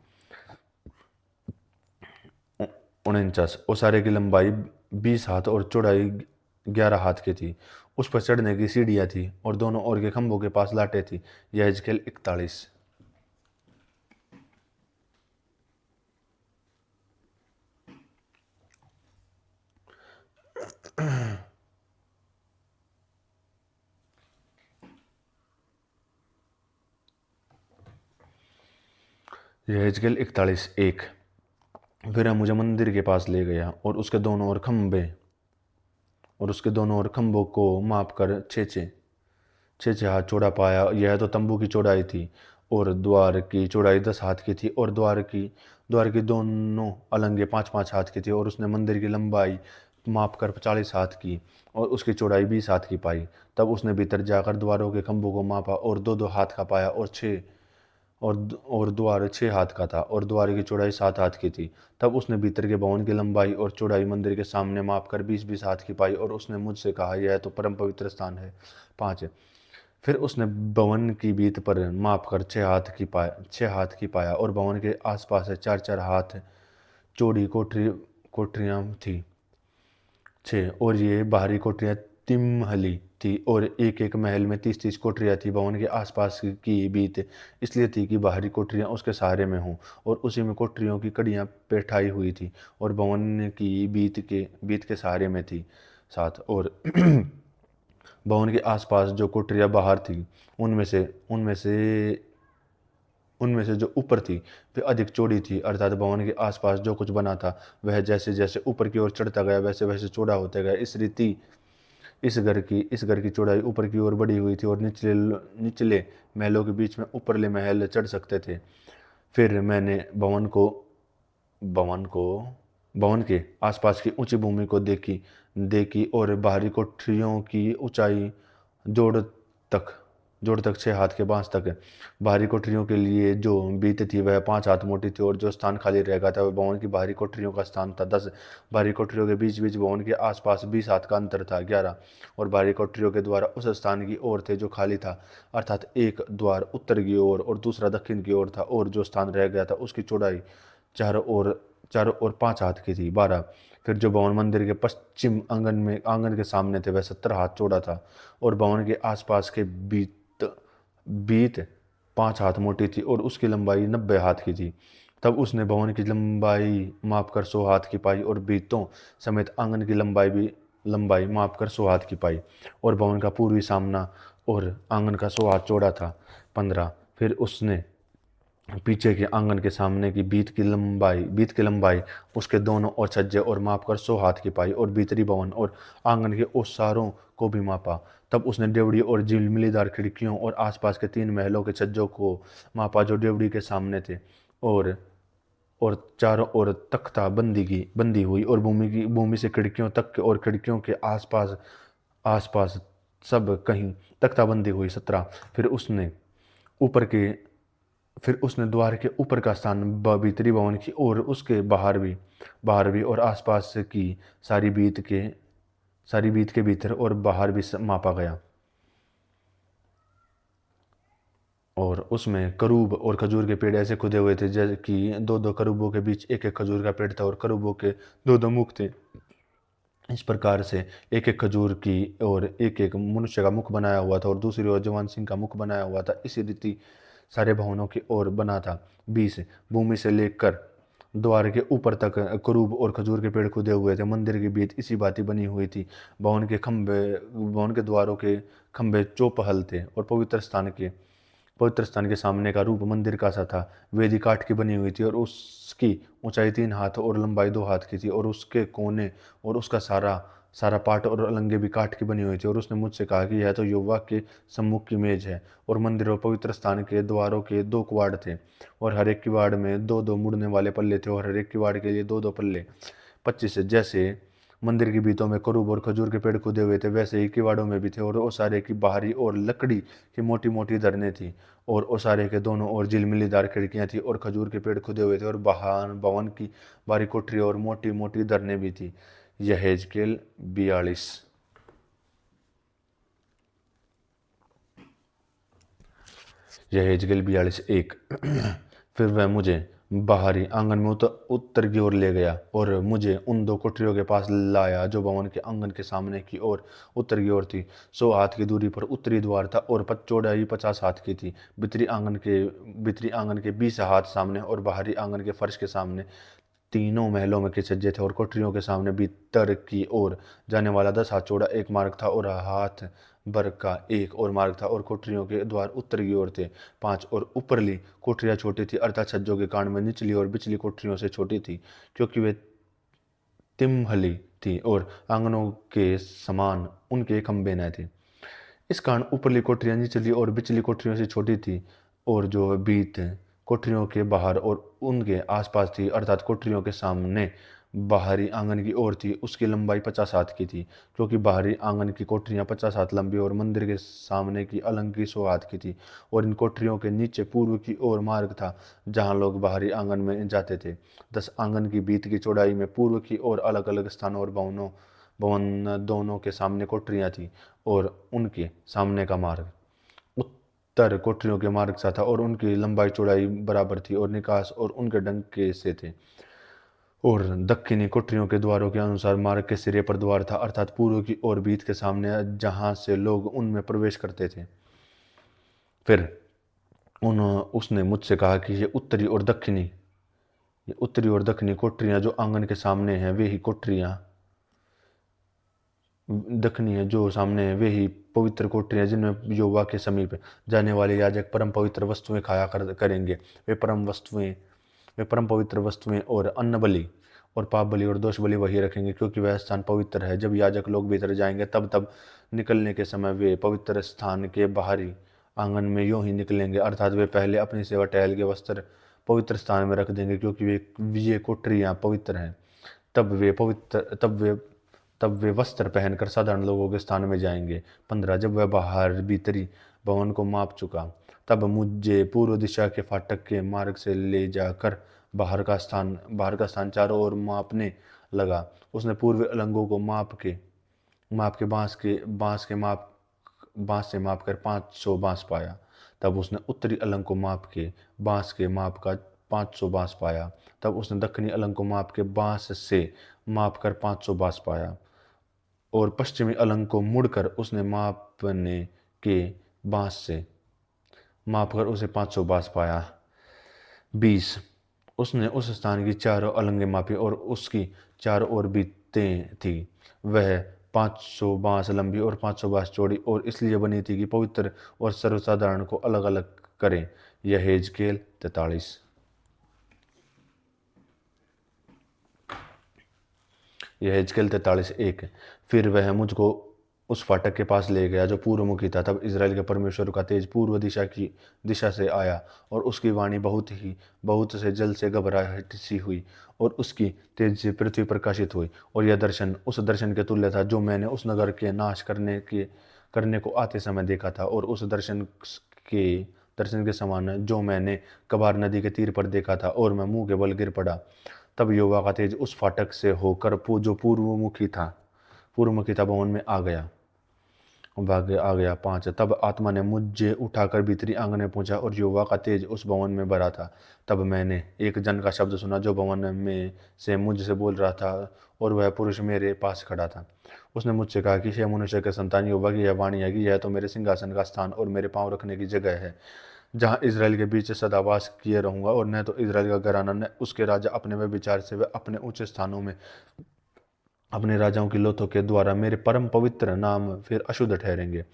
49, ओसारे की लंबाई 20 हाथ और चौड़ाई 11 हाथ की थी। उस पर चढ़ने की सीढ़ियाँ थी और दोनों ओर के खंभों के पास लाटें थी। यहेजकेल 41। यहेजकेल 41:1। फिर वह मुझे मंदिर के पास ले गया और उसके दोनों ओर खंभों को माप कर 6-6 हाथ चौड़ा पाया। यह तो तंबू की चौड़ाई थी और द्वार की चौड़ाई 10 हाथ की थी और द्वार की दोनों अलंगे 5-5 हाथ की थी और उसने मंदिर की लंबाई माप कर 40 हाथ की और उसकी चौड़ाई 20 हाथ की पाई। तब उसने भीतर जाकर द्वारों के खंभों को मापा और 2-2 हाथ का पाया और द्वार 6 हाथ का था और द्वार की चौड़ाई 7 हाथ की थी। तब उसने भीतर के भवन की लंबाई और चौड़ाई मंदिर के सामने माप कर 20-20 हाथ की पाई और उसने मुझसे कहा यह तो परम पवित्र स्थान है। 5, फिर उसने भवन की भीत पर माप कर 6 हाथ की पाया और भवन के आसपास 4-4 हाथ चौड़ी कोठरियाँ थी। 6, और ये बाहरी कोठरियाँ तिमहली थी और एक एक महल में 30-30 कोठरियाँ थी। भवन के आसपास की भीत इसलिए थी कि बाहरी कोठरियाँ उसके सहारे में हों और उसी में कोठरियों की कड़ियाँ बैठाई हुई थी और भवन की भीत के सहारे में थी। 7, और भवन के आसपास जो कोठरियाँ बाहर थी उनमें से जो ऊपर थी वे अधिक चौड़ी थी अर्थात भवन के आसपास जो कुछ बना था वह जैसे जैसे ऊपर की ओर चढ़ता गया वैसे वैसे चौड़ा होता गया। इस घर की चौड़ाई ऊपर की ओर बढ़ी हुई थी और निचले महलों के बीच में ऊपरले महल चढ़ सकते थे। फिर मैंने भवन को भवन के आसपास की ऊंची भूमि को देखी और बाहरी कोठरियों की ऊंचाई जोड़ तक जोड़ तक 6 हाथ के बांस तक। बाहरी कोठरियों के लिए जो बीत थी वह 5 हाथ मोटी थी और जो स्थान खाली रह गया था वह भवन की बाहरी कोठरियों का स्थान था। 10 बाहरी कोठरियों के बीच बीच भवन के आसपास 20 हाथ का अंतर था। 11 और बाहरी कोठरियों के द्वार उस स्थान की ओर थे जो खाली था, अर्थात एक द्वार उत्तर की ओर और दूसरा दक्षिण की ओर था, और जो स्थान रह गया था उसकी चौड़ाई चारों ओर 5 हाथ की थी। 12 फिर जो भवन मंदिर के पश्चिम आंगन के सामने थे वह 70 हाथ चौड़ा था और भवन के आसपास के बीत 5 हाथ मोटी थी और उसकी लंबाई 90 हाथ की थी। तब उसने भवन की लंबाई मापकर 100 हाथ की पाई और बीतों समेत आंगन की लंबाई मापकर 100 हाथ की पाई, और भवन का पूर्वी सामना और आंगन का 100 हाथ चौड़ा था। 15 फिर उसने पीछे के आंगन के सामने की बीत की लंबाई उसके दोनों ओर छज्जे और मापकर 100 हाथ की पाई और भीतरी भवन और आंगन के ओसारों को भी मापा। तब उसने डेवढ़ी और झिलमिलीदार खिड़कियों और आसपास के 3 महलों के छज्जों को मापा जो डेवढ़ी के सामने थे, और चारों ओर तख्ता बंदी हुई और भूमि से खिड़कियों तक और खिड़कियों के आसपास सब कहीं तख्ताबंदी हुई। 17 फिर उसने द्वार के ऊपर का स्थान भीतरी भवन की और उसके बाहर भी और आसपास की सारी बीत के भीतर और बाहर भी मापा गया। और उसमें करूब और खजूर के पेड़ ऐसे खुदे हुए थे जैसे कि 2-2 करूबों के बीच एक खजूर का पेड़ था और करूबों के 2-2 मुख थे। इस प्रकार से एक खजूर की और एक मनुष्य का मुख बनाया हुआ था और दूसरी ओर जवान सिंह का मुख बनाया हुआ था। इसी रीति सारे भवनों की ओर बना था। 20 भूमि से लेकर द्वार के ऊपर तक करूब और खजूर के पेड़ खुदे हुए थे। मंदिर के बीच इसी भांति बनी हुई थी। भवन के द्वारों के खंभे चौपहल थे और पवित्र स्थान के सामने का रूप मंदिर का सा था। वेदी काठ की बनी हुई थी और उसकी ऊंचाई 3 हाथ और लंबाई 2 हाथ की थी और उसके कोने और उसका सारा पाट और अलंगे भी काठ की बनी हुई थी। और उसने मुझसे कहा कि यह तो यहोवा के सम्मुख की मेज है। और मंदिर और पवित्र स्थान के द्वारों के 2 किवाड़ थे और हर एक किवाड़ में 2-2 मुड़ने वाले पल्ले थे और हर एक किवाड़ के लिए 2-2 पल्ले। 25 जैसे मंदिर की भीतों में करूब और खजूर के पेड़ खुदे हुए थे वैसे ही किवाड़ों में भी थे, और ओसारे की बाहरी और लकड़ी की मोटी मोटी दरने थी और ओसारे के दोनों ओर झिलमिलीदार खिड़कियां थी और खजूर के पेड़ खुदे हुए थे और बाहर भवन की बारी कोठरी और मोटी मोटी दरने भी थी। यहेजकेल 42। यहेजकेल 42:1 फिर वह मुझे बाहरी आंगन में उत्तर की ओर ले गया और मुझे उन 2 कोठरियों के पास लाया जो भवन के आंगन के सामने की ओर उत्तर की ओर थी। 100 हाथ की दूरी पर उत्तरी द्वार था और चौड़ाई 50 हाथ की थी। भीतरी आंगन के 20 हाथ सामने और बाहरी आंगन के फर्श के सामने तीनों महलों में के छज्जे थे और कोठरियों के सामने भीतर की ओर जाने वाला 10 हाथ चौड़ा एक मार्ग था और हाथ भर का एक और मार्ग था, और कोठरियों के द्वार उत्तर की ओर थे। 5 और ऊपरली कोठरियां छोटी थी अर्थात छज्जों के कारण में निचली और बिचली कोठरियों से छोटी थी क्योंकि वे तिमहली थी और आंगनों के समान उनके खंभे न थे। इस कारण ऊपरली कोठरियां निचली और बिचली कोठरियों से छोटी थी और जो भीत कोठरियों के बाहर और उनके आसपास थी अर्थात कोठरियों के सामने बाहरी आंगन की ओर थी उसकी लंबाई 50 हाथ की थी, क्योंकि बाहरी आंगन की कोठरियां 50 हाथ लंबी और मंदिर के सामने की अलंगी 100 हाथ की थी। और इन कोठरियों के नीचे पूर्व की ओर मार्ग था जहां लोग बाहरी आंगन में जाते थे। 10 आंगन की भीत की चौड़ाई में पूर्व की ओर अलग अलग स्थानों और भवन दोनों के सामने कोठरियां थी और उनके सामने का मार्ग उत्तर कोठरियों के मार्ग सा था और उनकी लंबाई चौड़ाई बराबर थी और निकास और उनके डंके से थे। और दक्षिणी कोठरियों के द्वारों के अनुसार मार्ग के सिरे पर द्वार था अर्थात पूर्व की ओर भीत के सामने जहां से लोग उनमें प्रवेश करते थे। फिर उसने मुझसे कहा कि ये उत्तरी और दक्षिणी कोठरियां जो आंगन के सामने हैं वे ही दक्षिणी है जो सामने है वे ही पवित्र कोठरियां जिनमें यहोवा के समीप जाने वाले याजक परम पवित्र वस्तुएं खाया करेंगे। वे परम पवित्र वस्तुएं और अन्न बलि और पाप बलि और दोष बलि वही रखेंगे, क्योंकि वह स्थान पवित्र है। जब याजक लोग भीतर जाएंगे तब तब निकलने के समय वे पवित्र स्थान के बाहरी आंगन में यूं ही निकलेंगे, अर्थात वे पहले अपनी सेवा टहल के वस्त्र पवित्र स्थान में रख देंगे, क्योंकि ये कोठरियां पवित्र हैं। तब वे वस्त्र पहनकर साधारण लोगों के स्थान में जाएंगे। 15 जब वह बाहर भीतरी भवन को माप चुका, तब मुझे पूर्व दिशा के फाटक के मार्ग से ले जाकर बाहर का स्थान चारों ओर मापने लगा। उसने पूर्व अलंगों को माप के बांस से माप कर 500 बांस पाया। तब उसने उत्तरी अलंग को माप के माप का 500 बांस पाया। तब उसने दक्षिणी अलंग को माप के बांस से माप कर 500 बांस पाया, और पश्चिमी अलंग को मुड़कर उसने मापने के बांस से मापकर उसे 500 बांस पाया। 20 उसने उस स्थान की चारों अलंगें मापी और उसकी चारों ओर बीतें थी। वह 500 बांस लंबी और 500 बांस चौड़ी और इसलिए बनी थी कि पवित्र और सर्वसाधारण को अलग अलग करें। यह हेजकेल 43। यह हिजकेल 43:1। फिर वह मुझको उस फाटक के पास ले गया जो पूर्वमुखी था। तब इज़राइल के परमेश्वर का तेज पूर्व दिशा से आया, और उसकी वाणी बहुत से जल से घबराहट सी हुई, और उसकी तेज से पृथ्वी प्रकाशित हुई। और यह दर्शन उस दर्शन के तुल्य था जो मैंने उस नगर के नाश करने को आते समय देखा था, और उस दर्शन के समान जो मैंने कबार नदी के तीर पर देखा था, और मैं मुंह के बल गिर पड़ा। तब यहोवा का तेज उस फाटक से होकर जो पूर्वमुखी था भवन में आ गया। 5 तब आत्मा ने मुझे उठाकर भीतरी आंगन में पहुंचा, और यहोवा का तेज उस भवन में भरा था। तब मैंने एक जन का शब्द सुना जो भवन में से मुझसे बोल रहा था, और वह पुरुष मेरे पास खड़ा था। उसने मुझसे कहा कि हे मनुष्य के संतान, यहोवा की यह वाणी है कि यह तो मेरे सिंहासन का स्थान और मेरे पांव रखने की जगह है, जहाँ इज़राइल के बीच सदा वास किए रहूंगा। और न तो इज़राइल का घराना न उसके राजा अपने व्यभिचार से व अपने ऊंचे स्थानों में अपने राजाओं की लोथों के द्वारा मेरे परम पवित्र नाम फिर अशुद्ध ठहरेंगे।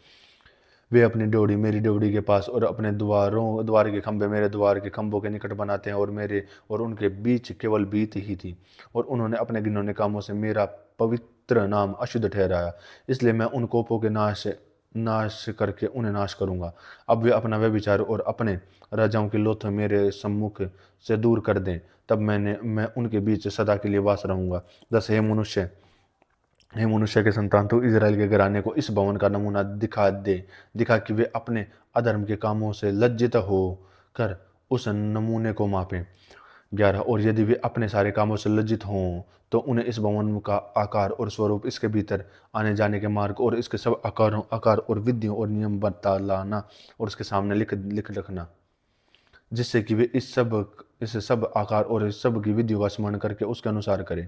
वे अपनी ड्योढ़ी मेरी ड्योढ़ी के पास और अपने द्वार के खंभे मेरे द्वार के खंभों के निकट बनाते हैं, और उनके बीच केवल भीत ही थी, और उन्होंने अपने घिनौने कामों से मेरा पवित्र नाम अशुद्ध ठहराया। इसलिए मैं उन कोपों के नाश करके उन्हें नाश करूंगा। अब वे अपना व्यभिचार और अपने राजाओं की लोथ मेरे सम्मुख से दूर कर दें, तब मैं उनके बीच सदा के लिए वास रहूंगा। 10 हे मनुष्य के संतान, तू इज़राइल के घराने को इस भवन का नमूना दिखा कि वे अपने अधर्म के कामों से लज्जित हो कर उस नमूने को मापें। 11 और यदि वे अपने सारे कामों से लज्जित हों, तो उन्हें इस भवन का आकार और स्वरूप, इसके भीतर आने जाने के मार्ग और इसके सब आकार और विधियों और नियम बतलाना और उसके सामने लिख रखना, जिससे कि वे इस सब आकार और इस सब की विधियों का स्मरण करके उसके अनुसार करें।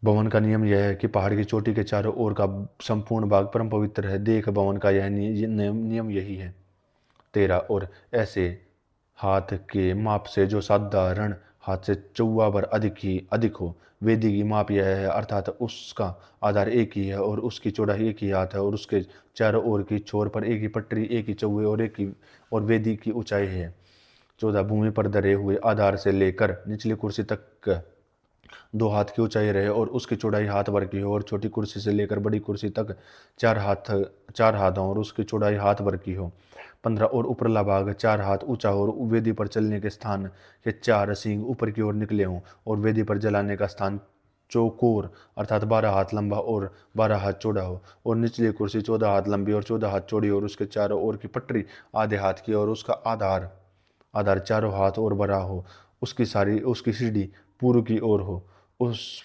भवन का नियम यह है कि पहाड़ की चोटी के चारों ओर का संपूर्ण भाग परम पवित्र है। देख, भवन का यह नियम यही है। 13 और ऐसे हाथ के माप से जो साधारण हाथ से 14 बार अधिक हो। वेदी की माप यह है, अर्थात उसका आधार एक ही है और उसकी चौड़ाई एक ही हाथ है, और उसके चारों ओर की छोर पर एक ही पटरी, एक ही चौवे और वेदी की ऊंचाई है 14। भूमि पर धरे हुए आधार से लेकर निचली कुर्सी तक 2 हाथ की ऊंचाई रहे, और उसकी चौड़ाई हाथ भर की हो, और छोटी कुर्सी से लेकर बड़ी कुर्सी तक 4 हाथ हो और उसकी चौड़ाई हाथ भर की हो। 15 और ऊपरला भाग 4 हाथ ऊंचा हो, और वेदी पर चलने के स्थान के 4 सींग ऊपर की ओर निकले हों, और वेदी पर जलाने का स्थान चौकोर अर्थात 12 हाथ लंबा और 12 हाथ चौड़ा हो, और निचली कुर्सी 14 हाथ लंबी और 14 हाथ चौड़ी हो, और उसके चारों ओर की पटरी आधे हाथ की, और उसका आधार चारों हाथ और बड़ा हो। उसकी सीढ़ी पूर्व की ओर हो।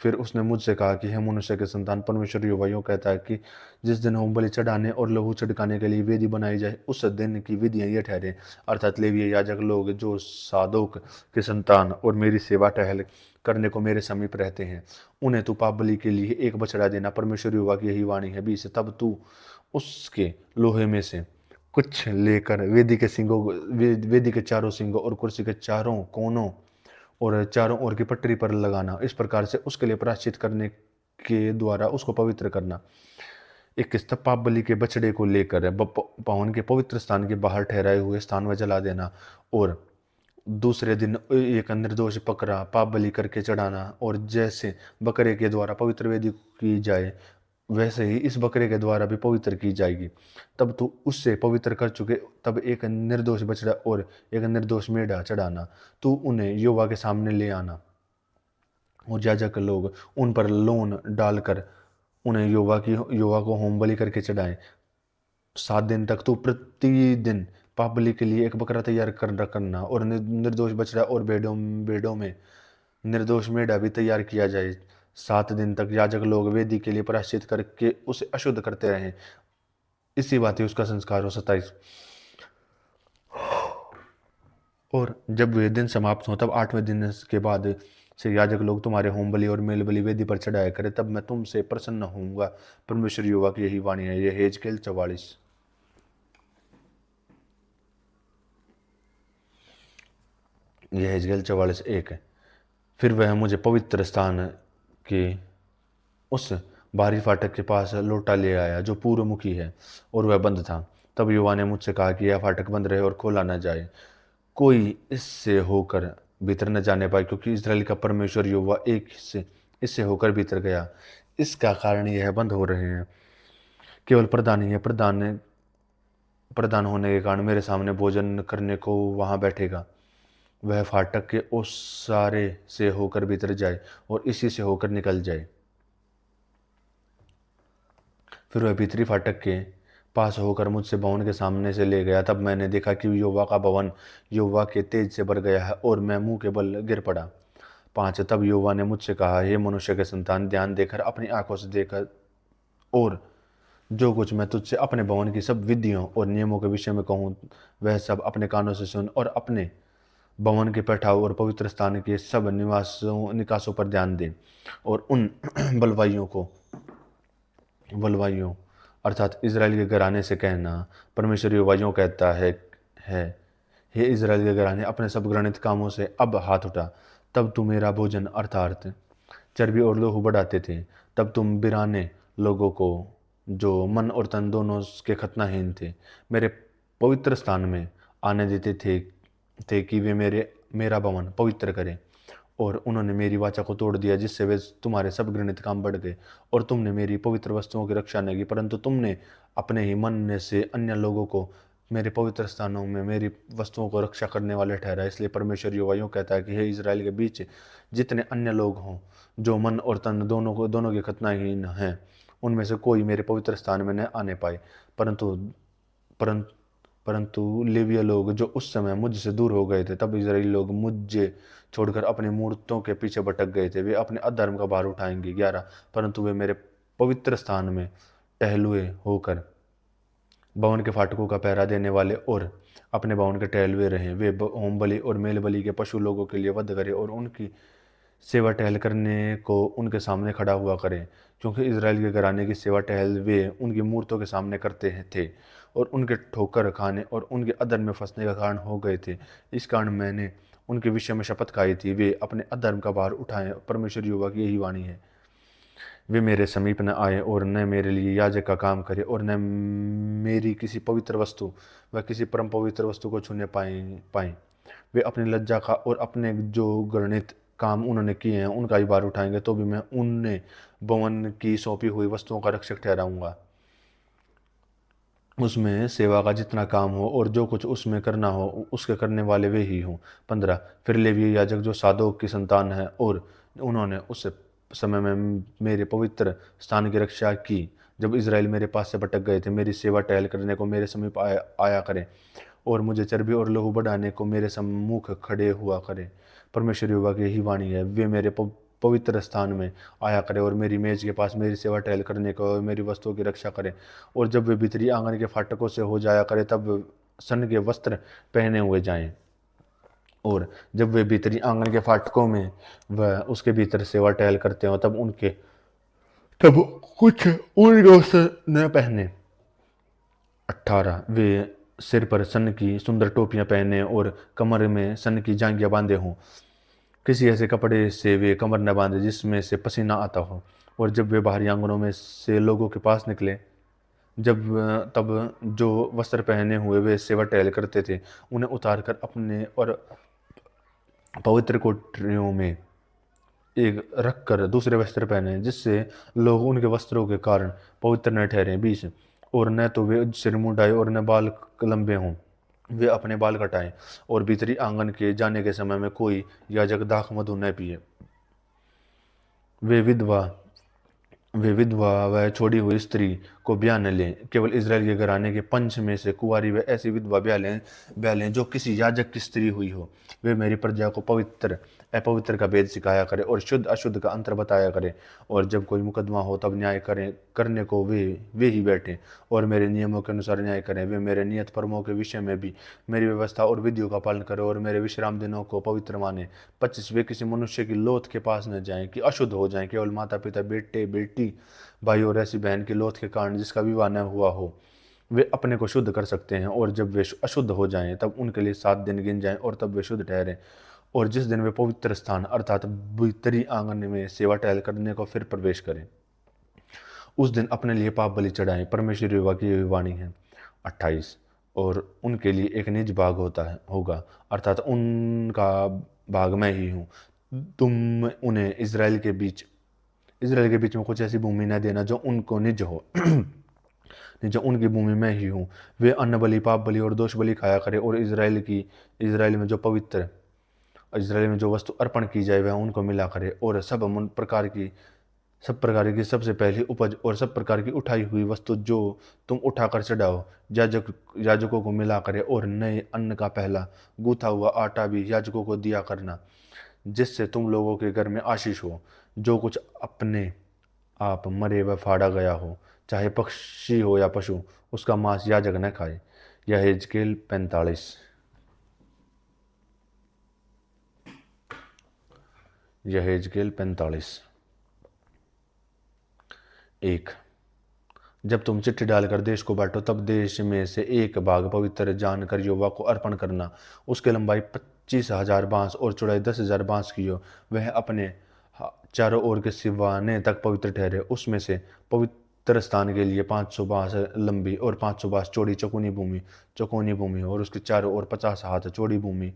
फिर उसने मुझसे कहा कि हे मनुष्य के संतान, परमेश्वर यहोवा यूं कहता है कि जिस दिन होम बलि चढ़ाने और लहू छिड़काने के लिए वेदी बनाई जाए, उस दिन की विधियां ये ठहरे, अर्थात लेवीय याजक लोग जो सादोक के संतान और मेरी सेवा टहल करने को मेरे समीप रहते हैं, उन्हें तू पाप बलि के लिए एक बछड़ा देना। परमेश्वर यहोवा की यही वाणी है। 20 तब तू उसके लोहे में से कुछ लेकर वेदी के चारों सिंगों और कुर्सी के चारों कोनों और चारों ओर की पटरी पर लगाना। इस प्रकार से उसके लिए प्रायश्चित करने के द्वारा उसको पवित्र करना। 21 तब पाप बलि के बछड़े को लेकर भवन के पवित्र स्थान के बाहर ठहराए हुए स्थान में जला देना, और दूसरे दिन एक निर्दोष बकरा पाप बलि करके चढ़ाना, और जैसे बकरे के द्वारा पवित्र वेदी की जाए वैसे ही इस बकरे के द्वारा भी पवित्र की जाएगी। तब तू उससे पवित्र कर चुके तब एक निर्दोष बछड़ा और एक निर्दोष मेढ़ा चढ़ाना। तू उन्हें यहोवा के सामने ले आना, और याजक लोग उन पर लोन डालकर उन्हें यहोवा को होम बलि करके चढ़ाएं। 7 दिन तक तू प्रतिदिन पाप बलि के लिए एक बकरा तैयार कर रखना, और निर्दोष बछड़ा और भेड़ों भेड़ों में निर्दोष मेढ़ा भी तैयार किया जाए। 7 दिन तक याजक लोग वेदी के लिए प्रायश्चित करके उसे अशुद्ध करते रहें। इसी बात उसका संस्कार हो। 27। और जब वे दिन समाप्त हो तब 8वें दिन के बाद से याजक लोग तुम्हारे होम बलि और मेल बलि वेदी पर चढ़ाया करे, तब मैं तुमसे प्रसन्न होऊंगा। परमेश्वर यहोवा की यही वाणी है। यह हेजकेल 44। यह हेजकेल 44:1 है। फिर वह मुझे पवित्र स्थान के उस बाहरी फाटक के पास लौटा ले आया जो पूर्वमुखी है, और वह बंद था। तब यहोवा ने मुझसे कहा कि यह फाटक बंद रहे और खोला न जाए, कोई इससे होकर भीतर न जाने पाए, क्योंकि इस्राएल का परमेश्वर यहोवा एक से इससे होकर भीतर गया। इसका कारण यह बंद हो रहे हैं। केवल प्रधान ही है, प्रधान होने के कारण मेरे सामने भोजन करने को वहां बैठेगा। वह फाटक के उस सारे से होकर भीतर जाए और इसी से होकर निकल जाए। फिर वह भीतरी फाटक के पास होकर मुझसे भवन के सामने से ले गया। तब मैंने देखा कि यहोवा का भवन यहोवा के तेज से भर गया है, और मैं मुंह के बल गिर पड़ा। 5। तब यहोवा ने मुझसे कहा, हे मनुष्य के संतान, ध्यान देकर अपनी आंखों से देखकर, और जो कुछ मैं तुझसे अपने भवन की सब विधियों और नियमों के विषय में कहूँ वह सब अपने कानों से सुन, और अपने भवन के पठाव और पवित्र स्थान के सब निकासों पर ध्यान दे, और उन बलवाइयों अर्थात इजराइल के घराने से कहना, परमेश्वर यहोवा यूँ कहता है हे इजराइल के घराने, अपने सब घृणित कामों से अब हाथ उठा। तब तुम मेरा भोजन अर्थात चर्बी और लोहू बढ़ाते थे। तब तुम बिराने लोगों को, जो मन और तन दोनों के खतनाहीन थे, मेरे पवित्र स्थान में आने देते थे कि वे मेरा भवन पवित्र करें। और उन्होंने मेरी वाचा को तोड़ दिया, जिससे वे तुम्हारे सब घृणित काम बढ़ गए, और तुमने मेरी पवित्र वस्तुओं की रक्षा नहीं की, परंतु तुमने अपने ही मन से अन्य लोगों को मेरे पवित्र स्थानों में मेरी वस्तुओं को रक्षा करने वाले ठहरा। इसलिए परमेश्वर यहोवा यूँ कहता है कि हे इजराइल के बीच जितने अन्य लोग हों जो मन और तन दोनों के खतनाहीन हैं, उनमें से कोई मेरे पवित्र स्थान में न आने पाए, परंतु परंतु परंतु लेविया लोग जो उस समय मुझसे दूर हो गए थे। तब इजरायली लोग मुझे छोड़कर अपनी मूर्तों के पीछे भटक गए थे, वे अपने अधर्म का भार उठाएंगे। 11। परंतु वे मेरे पवित्र स्थान में टहलुए होकर भवन के फाटकों का पहरा देने वाले और अपने भवन के टहलुए रहे। वे होम बलि और मेल बलि के पशु लोगों के लिए वध करें, और उनकी सेवा टहल करने को उनके सामने खड़ा हुआ करें, क्योंकि इजराइल के घराने की सेवा टहल वे उनकी मूर्तों के सामने करते थे, और उनके ठोकर खाने और उनके अधर्म में फंसने का कारण हो गए थे। इस कारण मैंने उनके विषय में शपथ खाई थी, वे अपने अधर्म का भार उठाएं। परमेश्वर यहोवा की यही वाणी है। वे मेरे समीप न आए और न मेरे लिए याजक का काम करे, और न मेरी किसी पवित्र वस्तु व किसी परम पवित्र वस्तु को छूने पाए। वे अपनी लज्जा का और अपने जो घृणित काम उन्होंने किए हैं उनका ही भार उठाएंगे, तो भी मैं उन्हें भवन की सौंपी हुई वस्तुओं का रक्षक ठहराऊंगा। उसमें सेवा का जितना काम हो और जो कुछ उसमें करना हो उसके करने वाले वे ही हों। 15। फिर लेवीय याजक जो सादोक की संतान है, और उन्होंने उस समय में मेरे पवित्र स्थान की रक्षा की जब इजराइल मेरे पास से भटक गए थे, मेरी सेवा टहल करने को मेरे समीप आया करें, और मुझे चर्बी और लहू बढ़ाने को मेरे सम्मुख खड़े हुआ करें। परमेश्वर यहोवा की यही वाणी है। वे मेरे पवित्र स्थान में आया करें और मेरी मेज के पास मेरी सेवा टहल करने को और मेरी वस्तुओं की रक्षा करें। और जब वे भीतरी आंगन के फाटकों से हो जाया करें तब सन के वस्त्र पहने हुए जाएं, और जब वे भीतरी आंगन के फाटकों में वह उसके भीतर सेवा टहल करते हो तब कुछ उनके वस्त्र न पहने। 18। वे सिर पर सन की सुंदर टोपियां पहने और कमर में सन की जांघियां बांधे हों। किसी ऐसे कपड़े से वे कमर न बांधे जिसमें से पसीना आता हो। और जब वे बाहरी आंगनों में से लोगों के पास निकले तब जो वस्त्र पहने हुए वे सेवा टहल करते थे उन्हें उतार कर अपने और पवित्र कोठरियों में एक रखकर दूसरे वस्त्र पहने, जिससे लोग उनके वस्त्रों के कारण पवित्र न ठहरें। 20 और न तो वे सिर मुंडाए और न बाल लंबे हों, वे अपने बाल कटाएं और भीतरी आंगन के जाने के समय में कोई याजक दाख मधु न पिए। वे विधवा व छोड़ी हुई स्त्री को ब्याह न लें। केवल इजराइल के घराने के पंच में से कुंवारी व ऐसी विधवा ब्याह लें जो किसी याजक की स्त्री हुई हो। वे मेरी प्रजा को पवित्र अपवित्र का भेद सिखाया करे और शुद्ध अशुद्ध का अंतर बताया करे। और जब कोई मुकदमा हो तब न्याय करने को वे ही बैठे और मेरे नियमों के अनुसार न्याय करें। वे मेरे नियत कर्मों के विषय में भी मेरी व्यवस्था और विधियों का पालन करें और मेरे विश्राम दिनों को पवित्र माने। 25 वे किसी मनुष्य की लोथ के पास न जाएं कि अशुद्ध हो जाएं। केवल माता पिता, बेटे बेटी, भाई और ऐसी बहन की लोथ के कारण जिसका विवाह न हुआ हो, वे अपने को शुद्ध कर सकते हैं। और जब वे अशुद्ध हो जाएं तब उनके लिए 7 दिन गिन जाएं और तब वे शुद्ध ठहरें। और जिस दिन वे पवित्र स्थान अर्थात भीतरी आंगन में सेवा टहल करने को फिर प्रवेश करें, उस दिन अपने लिए पाप बलि चढ़ाएं। परमेश्वर यहोवा की यही वाणी है। 28 और उनके लिए एक निज भाग होगा, अर्थात उनका भाग मैं ही हूँ। तुम उन्हें इजराइल के बीच में कुछ ऐसी भूमि न देना जो उनको निज हो। निज उनकी भूमि में ही हूँ। वे अन्न बलि, पाप बलि और दोष बलि खाया करे और इजराइल में जो वस्तु अर्पण की जाए वह उनको मिला करे। और सब प्रकार की सबसे पहली उपज और सब प्रकार की उठाई हुई वस्तु जो तुम उठाकर चढ़ाओ याजकों को मिला करे। और नए अन्न का पहला गूथा हुआ आटा भी याजकों को दिया करना, जिससे तुम लोगों के घर में आशीष हो। जो कुछ अपने आप मरे व फाड़ा गया हो, चाहे पक्षी हो या पशु, उसका मांस याजक न खाए। यह यहेजकेल 45। यहेजकेल 45। 1 जब तुम चिट्ठी डालकर देश को बांटो तब देश में से एक भाग पवित्र जानकर यहोवा को अर्पण करना। उसकी लंबाई 25,000 बाँस और चौड़ाई 10,000 बाँस की हो। वह अपने चारों ओर के सिवाने तक पवित्र ठहरे। उसमें से पवित्र स्थान के लिए 500 बाँस लंबी और 500 बाँस चौड़ी चौकोनी भूमि हो और उसके चारों ओर 50 हाथ चौड़ी भूमि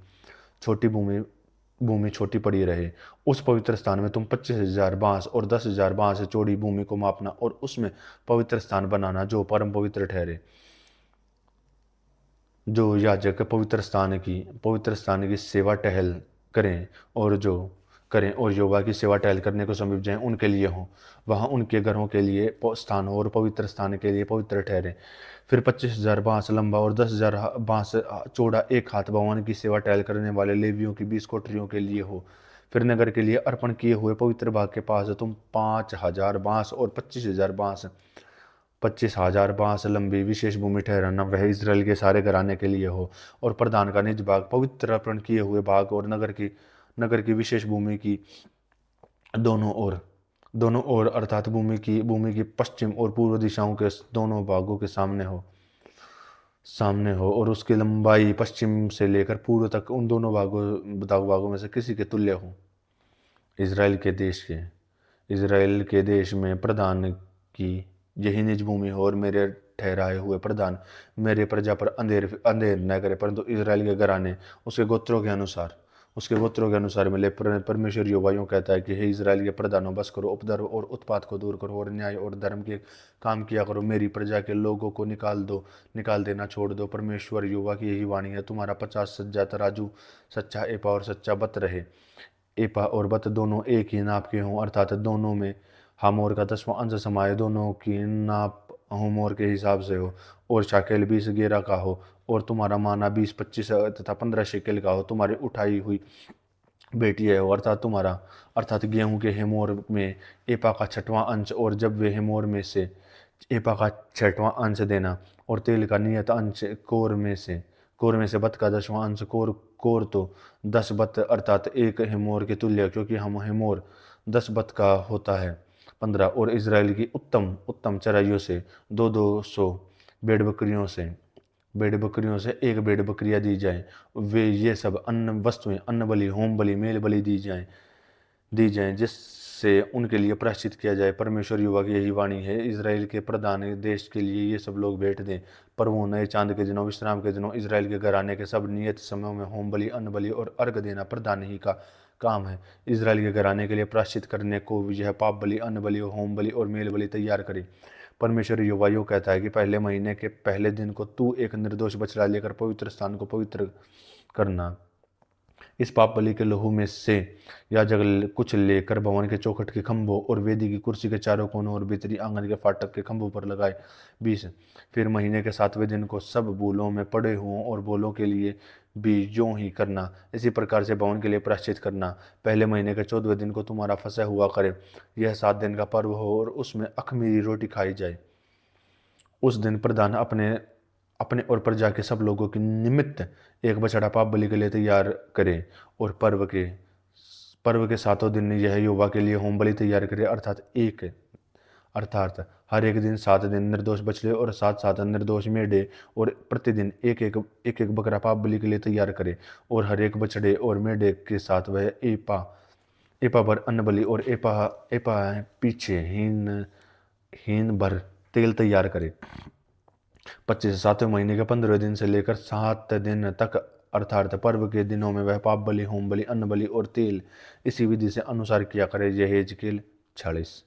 छोटी पड़ी रहे। उस पवित्र स्थान में तुम 25,000 बाँस और 10,000 बाँस चौड़ी भूमि को मापना और उसमें पवित्र स्थान बनाना जो परम पवित्र ठहरे। जो याजक पवित्र स्थान की सेवा टहल करें और यहोवा की सेवा टहल करने को समीप जाएं, उनके लिए हो। वहाँ उनके घरों के लिए स्थान हो और पवित्र स्थान के लिए पवित्र ठहरे। फिर 25,000 बाँस लंबा और 10,000 बाँस चौड़ा एक हाथ भगवान की सेवा टहल करने वाले लेवियों की 20 कोठरियों के लिए हो। फिर नगर के लिए अर्पण किए हुए पवित्र भाग के पास तुम 5,000 बाँस और 25,000 बाँस लंबी विशेष भूमि ठहराना। वह इजराइल के सारे घराने के लिए हो। और प्रधान का निज भाग, पवित्र अर्पण किए हुए भाग और नगर की विशेष भूमि की दोनों ओर अर्थात भूमि की पश्चिम और पूर्व दिशाओं के दोनों भागों के सामने हो और उसकी लंबाई पश्चिम से लेकर पूर्व तक उन दोनों भागों में से किसी के तुल्य हो। इजराइल के देश में प्रधान की यही निज भूमि हो और मेरे ठहराए हुए प्रधान मेरे प्रजा पर अंधेर न करे, परंतु इजराइल के घराने उसके गोत्रों के अनुसार मिले। परमेश्वर यहोवा यूं कहता है कि हे इजराइल के प्रधानों, बस करो, उपद्रव और उत्पात को दूर करो और न्याय और धर्म के काम किया करो। मेरी प्रजा के लोगों को निकाल देना छोड़ दो। परमेश्वर यहोवा की यही वाणी है। तुम्हारा 50 सज्जा तराजू सच्चा एपा और सच्चा बत रहे। एपा और बत दोनों एक ही नाप के हों, अर्थात दोनों में हमोर का 10वां अंश समाये। दोनों की नाप हमोर के हिसाब से हो और शाकेल 20 गेरा का हो और तुम्हारा माना 20, 25 तथा 15 शेकेल का हो। तुम्हारी उठाई हुई बेटी है हो, अर्थात गेहूं के हेमोर में एपा का 6वां अंश। और जब वे हेमोर में से एपा का 6वां अंश देना और तेल का नियत अंश कोर में से बत का 10वां अंश। कोर तो 10 बत अर्थात एक हेमोर के तुल्य, क्योंकि हम हेमोर 10 बत का होता है। 15 और इजराइल की उत्तम चराइयों से 200 भेड़ बकरियों से एक भेड़ बकरियां दी जाए। ये सब अन्न बलि, होम बलि, मेल बलि दी जाएं, से उनके लिए प्रायश्चित किया जाए। परमेश्वर युवा की यही वाणी है, इजराइल के प्रधान देश के लिए ये सब लोग भेंट दें। पर वो नए चांद के दिनों, विश्राम के दिनों, इजराइल के घराने के सब नियत समयों में होम बलि, अन्न बलि और अर्घ देना प्रधान ही का काम है। इजराइल के घराने के लिए प्रायश्चित करने को यह पाप बलि, अन्न बलि, होम बलि और मेल बलि तैयार करे। परमेश्वर यहोवा यूं कहता है कि पहले महीने के पहले दिन को तू एक निर्दोष बछड़ा लेकर पवित्र स्थान को पवित्र करना। इस पाप बलि के लहू में से याजक कुछ लेकर भवन के चौखट के खंभों और वेदी की कुर्सी के चारों कोनों और भीतरी आंगन के फाटक के खंभों पर लगाए 20। फिर महीने के 7वें दिन को सब बूलों में पड़े हुओं और बोलों के लिए भी यूं ही करना। इसी प्रकार से भवन के लिए प्रायश्चित करना। पहले महीने के 14वें दिन को तुम्हारा फसह हुआ करे। यह 7 दिन का पर्व हो और उसमें अख़मीरी रोटी खाई जाए। उस दिन प्रधान अपने अपने और प्रजा के सब लोगों के निमित्त एक बछड़ा पाप बलि के लिए तैयार करे और पर्व के 7वें दिन यह यहोवा के लिए होम बलि तैयार करे, अर्थात हर एक दिन 7 दिन निर्दोष बछड़े और 7 निर्दोष मेढ़े और प्रतिदिन एक बकरा पाप बलि के लिए तैयार करे। और हर एक बछड़े और मेढ़े के साथ वह एपा भर अन्न बलि और एपा पीछे हीन भर तेल तैयार करे। 25 7वें महीने के 15वें दिन से लेकर 7 दिन तक अर्थात पर्व के दिनों में वह पाप बलि, होम बलि, अन्न बलि और तेल इसी विधि से अनुसार किया करे। यहेजकेल 46।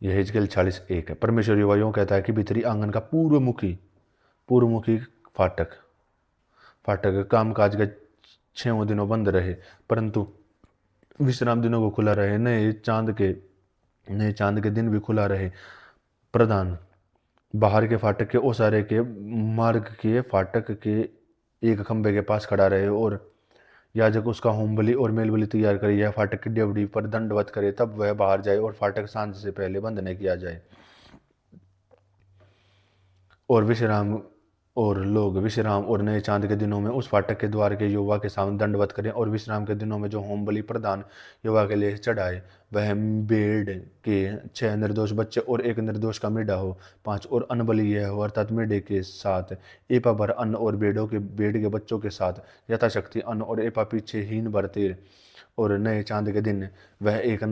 यहेजकेल 40:1। परमेश्वर यहोवा यूं कहता है कि भीतरी आंगन का पूर्वमुखी फाटक कामकाज के 6 दिनों बंद रहे, परंतु विश्राम दिनों को खुला रहे। नए चांद के दिन भी खुला रहे। प्रधान बाहर के फाटक के ओसारे के मार्ग के फाटक के एक खंभे के पास खड़ा रहे और याजक उसका होम बलि और मेल बलि तैयार करे। यह फाटक की डेवढ़ी पर दंडवत करे, तब वह बाहर जाए और फाटक सांझ से पहले बंद न किया जाए। और लोग विश्राम और नए चांद के दिनों में उस फाटक के द्वार के यहोवा के सामने दंडवत करें। और विश्राम के दिनों में जो होम बलि प्रधान यहोवा के लिए चढ़ाए वह भेड़ के 6 निर्दोष बच्चे और एक निर्दोष का मेढ़ा हो। 5 और अन्न बलि यह हो अर्थात मेढ़े के साथ एपा भर अन्न और भेड़ के बच्चों के साथ यथाशक्ति अन्न और एपा पीछे हीन भर तेल। और नए चांद के दिन वह एक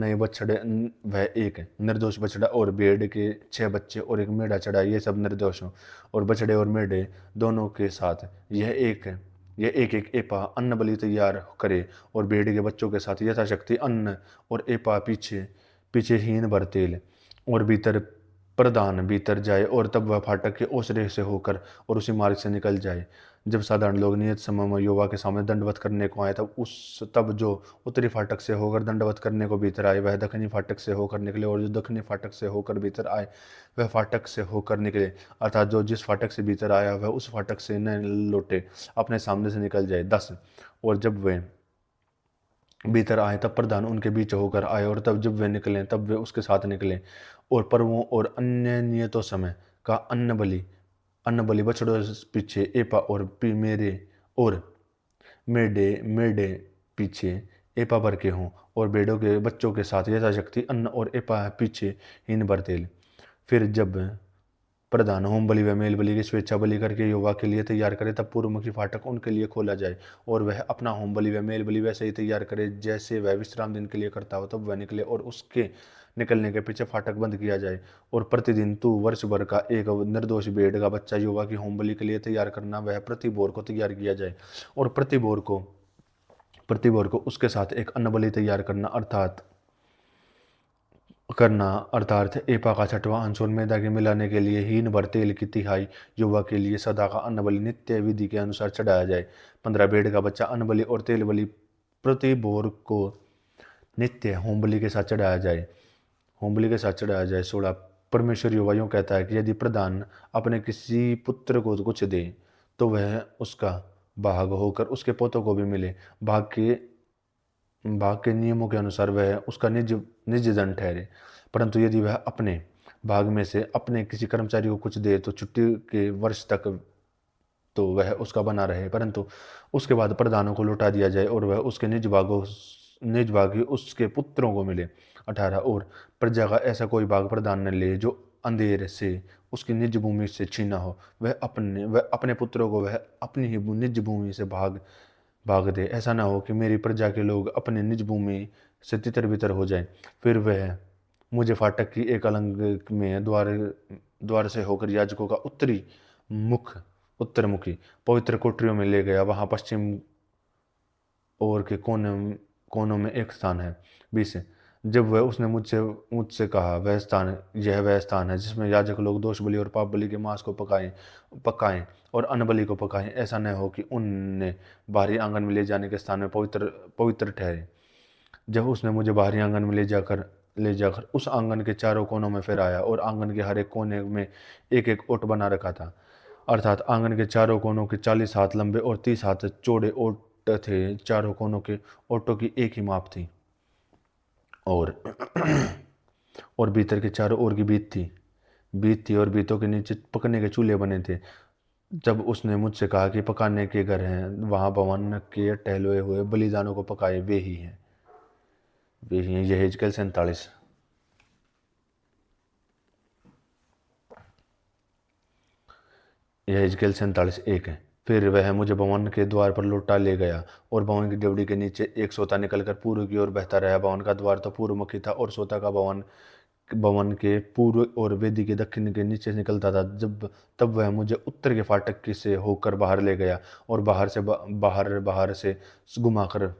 निर्दोष बछड़ा और भेड़ के 6 बच्चे और एक मेढ़ा चढ़ाए, ये सब निर्दोष हों। और बछड़े और मेढ़े दोनों के साथ यह एक एपा अन्न बलि तैयार करे और भेड़ के बच्चों के साथ यथाशक्ति अन्न और एपा पीछे हीन भर तेल। और प्रधान भीतर जाए और तब वह फाटक के ओसरे से होकर और उसी मार्ग से निकल जाए। जब साधारण लोग नियत समय में यहोवा के सामने दंडवत करने को आए, तब जो उत्तरी फाटक से होकर दंडवत करने को भीतर आए वह दक्षिणी फाटक से होकर निकले, और जो दक्षिणी फाटक से होकर भीतर आए वह फाटक से होकर निकले, अर्थात जो जिस फाटक से भीतर आया वह उस फाटक से न लौटे, अपने सामने से निकल जाए। 10 और जब वे भीतर आए तब प्रधान उनके बीच होकर आए, और तब जब वे निकले तब वे उसके साथ निकले। और पर्वों और अन्य नियतों समय का अन्न बलि बछड़ों पीछे एपा और मेढ़े पीछे एपा भर के हों, और भेड़ों के बच्चों के साथ यथाशक्ति अन्न और एपा पीछे हीन भर तेल। फिर जब प्रधान होम बलि व मेल बलि की स्वेच्छा बलि करके यहोवा के लिए तैयार करे, तब पूर्वमुखी फाटक उनके लिए खोला जाए, और वह अपना होम बलि व मेल बलि वैसे ही तैयार करे जैसे वह विश्राम दिन के लिए करता हो। तब वह निकले और उसके निकलने के पीछे फाटक बंद किया जाए। और प्रतिदिन तू वर्ष भर का एक निर्दोष भेड़ का बच्चा यहोवा की होम बलि के लिए तैयार करना, वह प्रति भोर को तैयार किया जाए। और प्रति भोर को उसके साथ एक अन्न बलि तैयार अर्थात एपा का 6वां अंश और मैदा के मिलाने के लिए हीन भर तेल की तिहाई यहोवा के लिए सदा का अन्न बलि नित्य विधि के अनुसार चढ़ाया जाए। 15 भेड़ का बच्चा अन्न बलि और तेल बलि प्रति भोर को नित्य होम बलि के साथ चढ़ाया जाए। 16 परमेश्वर यहोवा यूं कहता है कि यदि प्रधान अपने किसी पुत्र को कुछ दे तो वह उसका भाग होकर उसके पोतों को भी मिले। भाग के नियमों के अनुसार वह उसका निज धन ठहरे। परंतु यदि वह अपने भाग में से अपने किसी कर्मचारी को कुछ दे तो छुट्टी के वर्ष तक तो वह उसका बना रहे, परंतु उसके बाद प्रधानों को लौटा दिया जाए और वह उसके निज भाग ही उसके पुत्रों को मिले। 18 और प्रजा का ऐसा कोई भाग प्रधान न ले जो अंधेर से उसकी निज भूमि से छीना हो, वह अपने पुत्रों को वह अपनी ही निज भूमि से भाग भाग दे। ऐसा ना हो कि मेरी प्रजा के लोग अपने निज भूमि से तितर बितर हो जाएं। फिर वह मुझे फाटक की एक अलंग में द्वार से होकर याजकों का उत्तरमुखी पवित्र कोठरियों में ले गया। वहां पश्चिम ओर के कोनों में एक स्थान है। 20। जब वह उसने मुझसे मुझसे कहा, वह स्थान है जिसमें याजक लोग दोष बलि और पाप बलि के मांस को पकाएं और अन्न बलि को पकाएं। ऐसा न हो कि उन्हें बाहरी आंगन में ले जाने के स्थान में पवित्र पवित्र ठहरे। जब उसने मुझे बाहरी आंगन में ले जाकर उस आंगन के चारों कोनों में फिराया, और आंगन के हर एक कोने में एक एक ओट बना रखा था, अर्थात आंगन के चारों कोनों के 40 हाथ लंबे और 30 हाथ चौड़े ओट थे। चारों कोनों के ओटों की एक ही माप थी, और और भीतर के चारों ओर की बीत थी और बीतों के नीचे पकने के चूल्हे बने थे। जब उसने मुझसे कहा कि पकाने के घर हैं, वहां भवन के टहलोए हुए बलिदानों को पकाए वे ही हैं। यहेजकेल 47। यहेजकेल 47:1 है। फिर वह मुझे भवन के द्वार पर लौटा ले गया, और भवन की डेवढ़ी के नीचे एक सोता निकलकर पूर्व की ओर बहता रहा। भवन का द्वार तो पूर्वमुखी था, और सोता का भवन के पूर्व और वेदी के दक्षिण के नीचे से निकलता था। तब वह मुझे उत्तर के फाटक से होकर बाहर ले गया, और बाहर से घुमाकर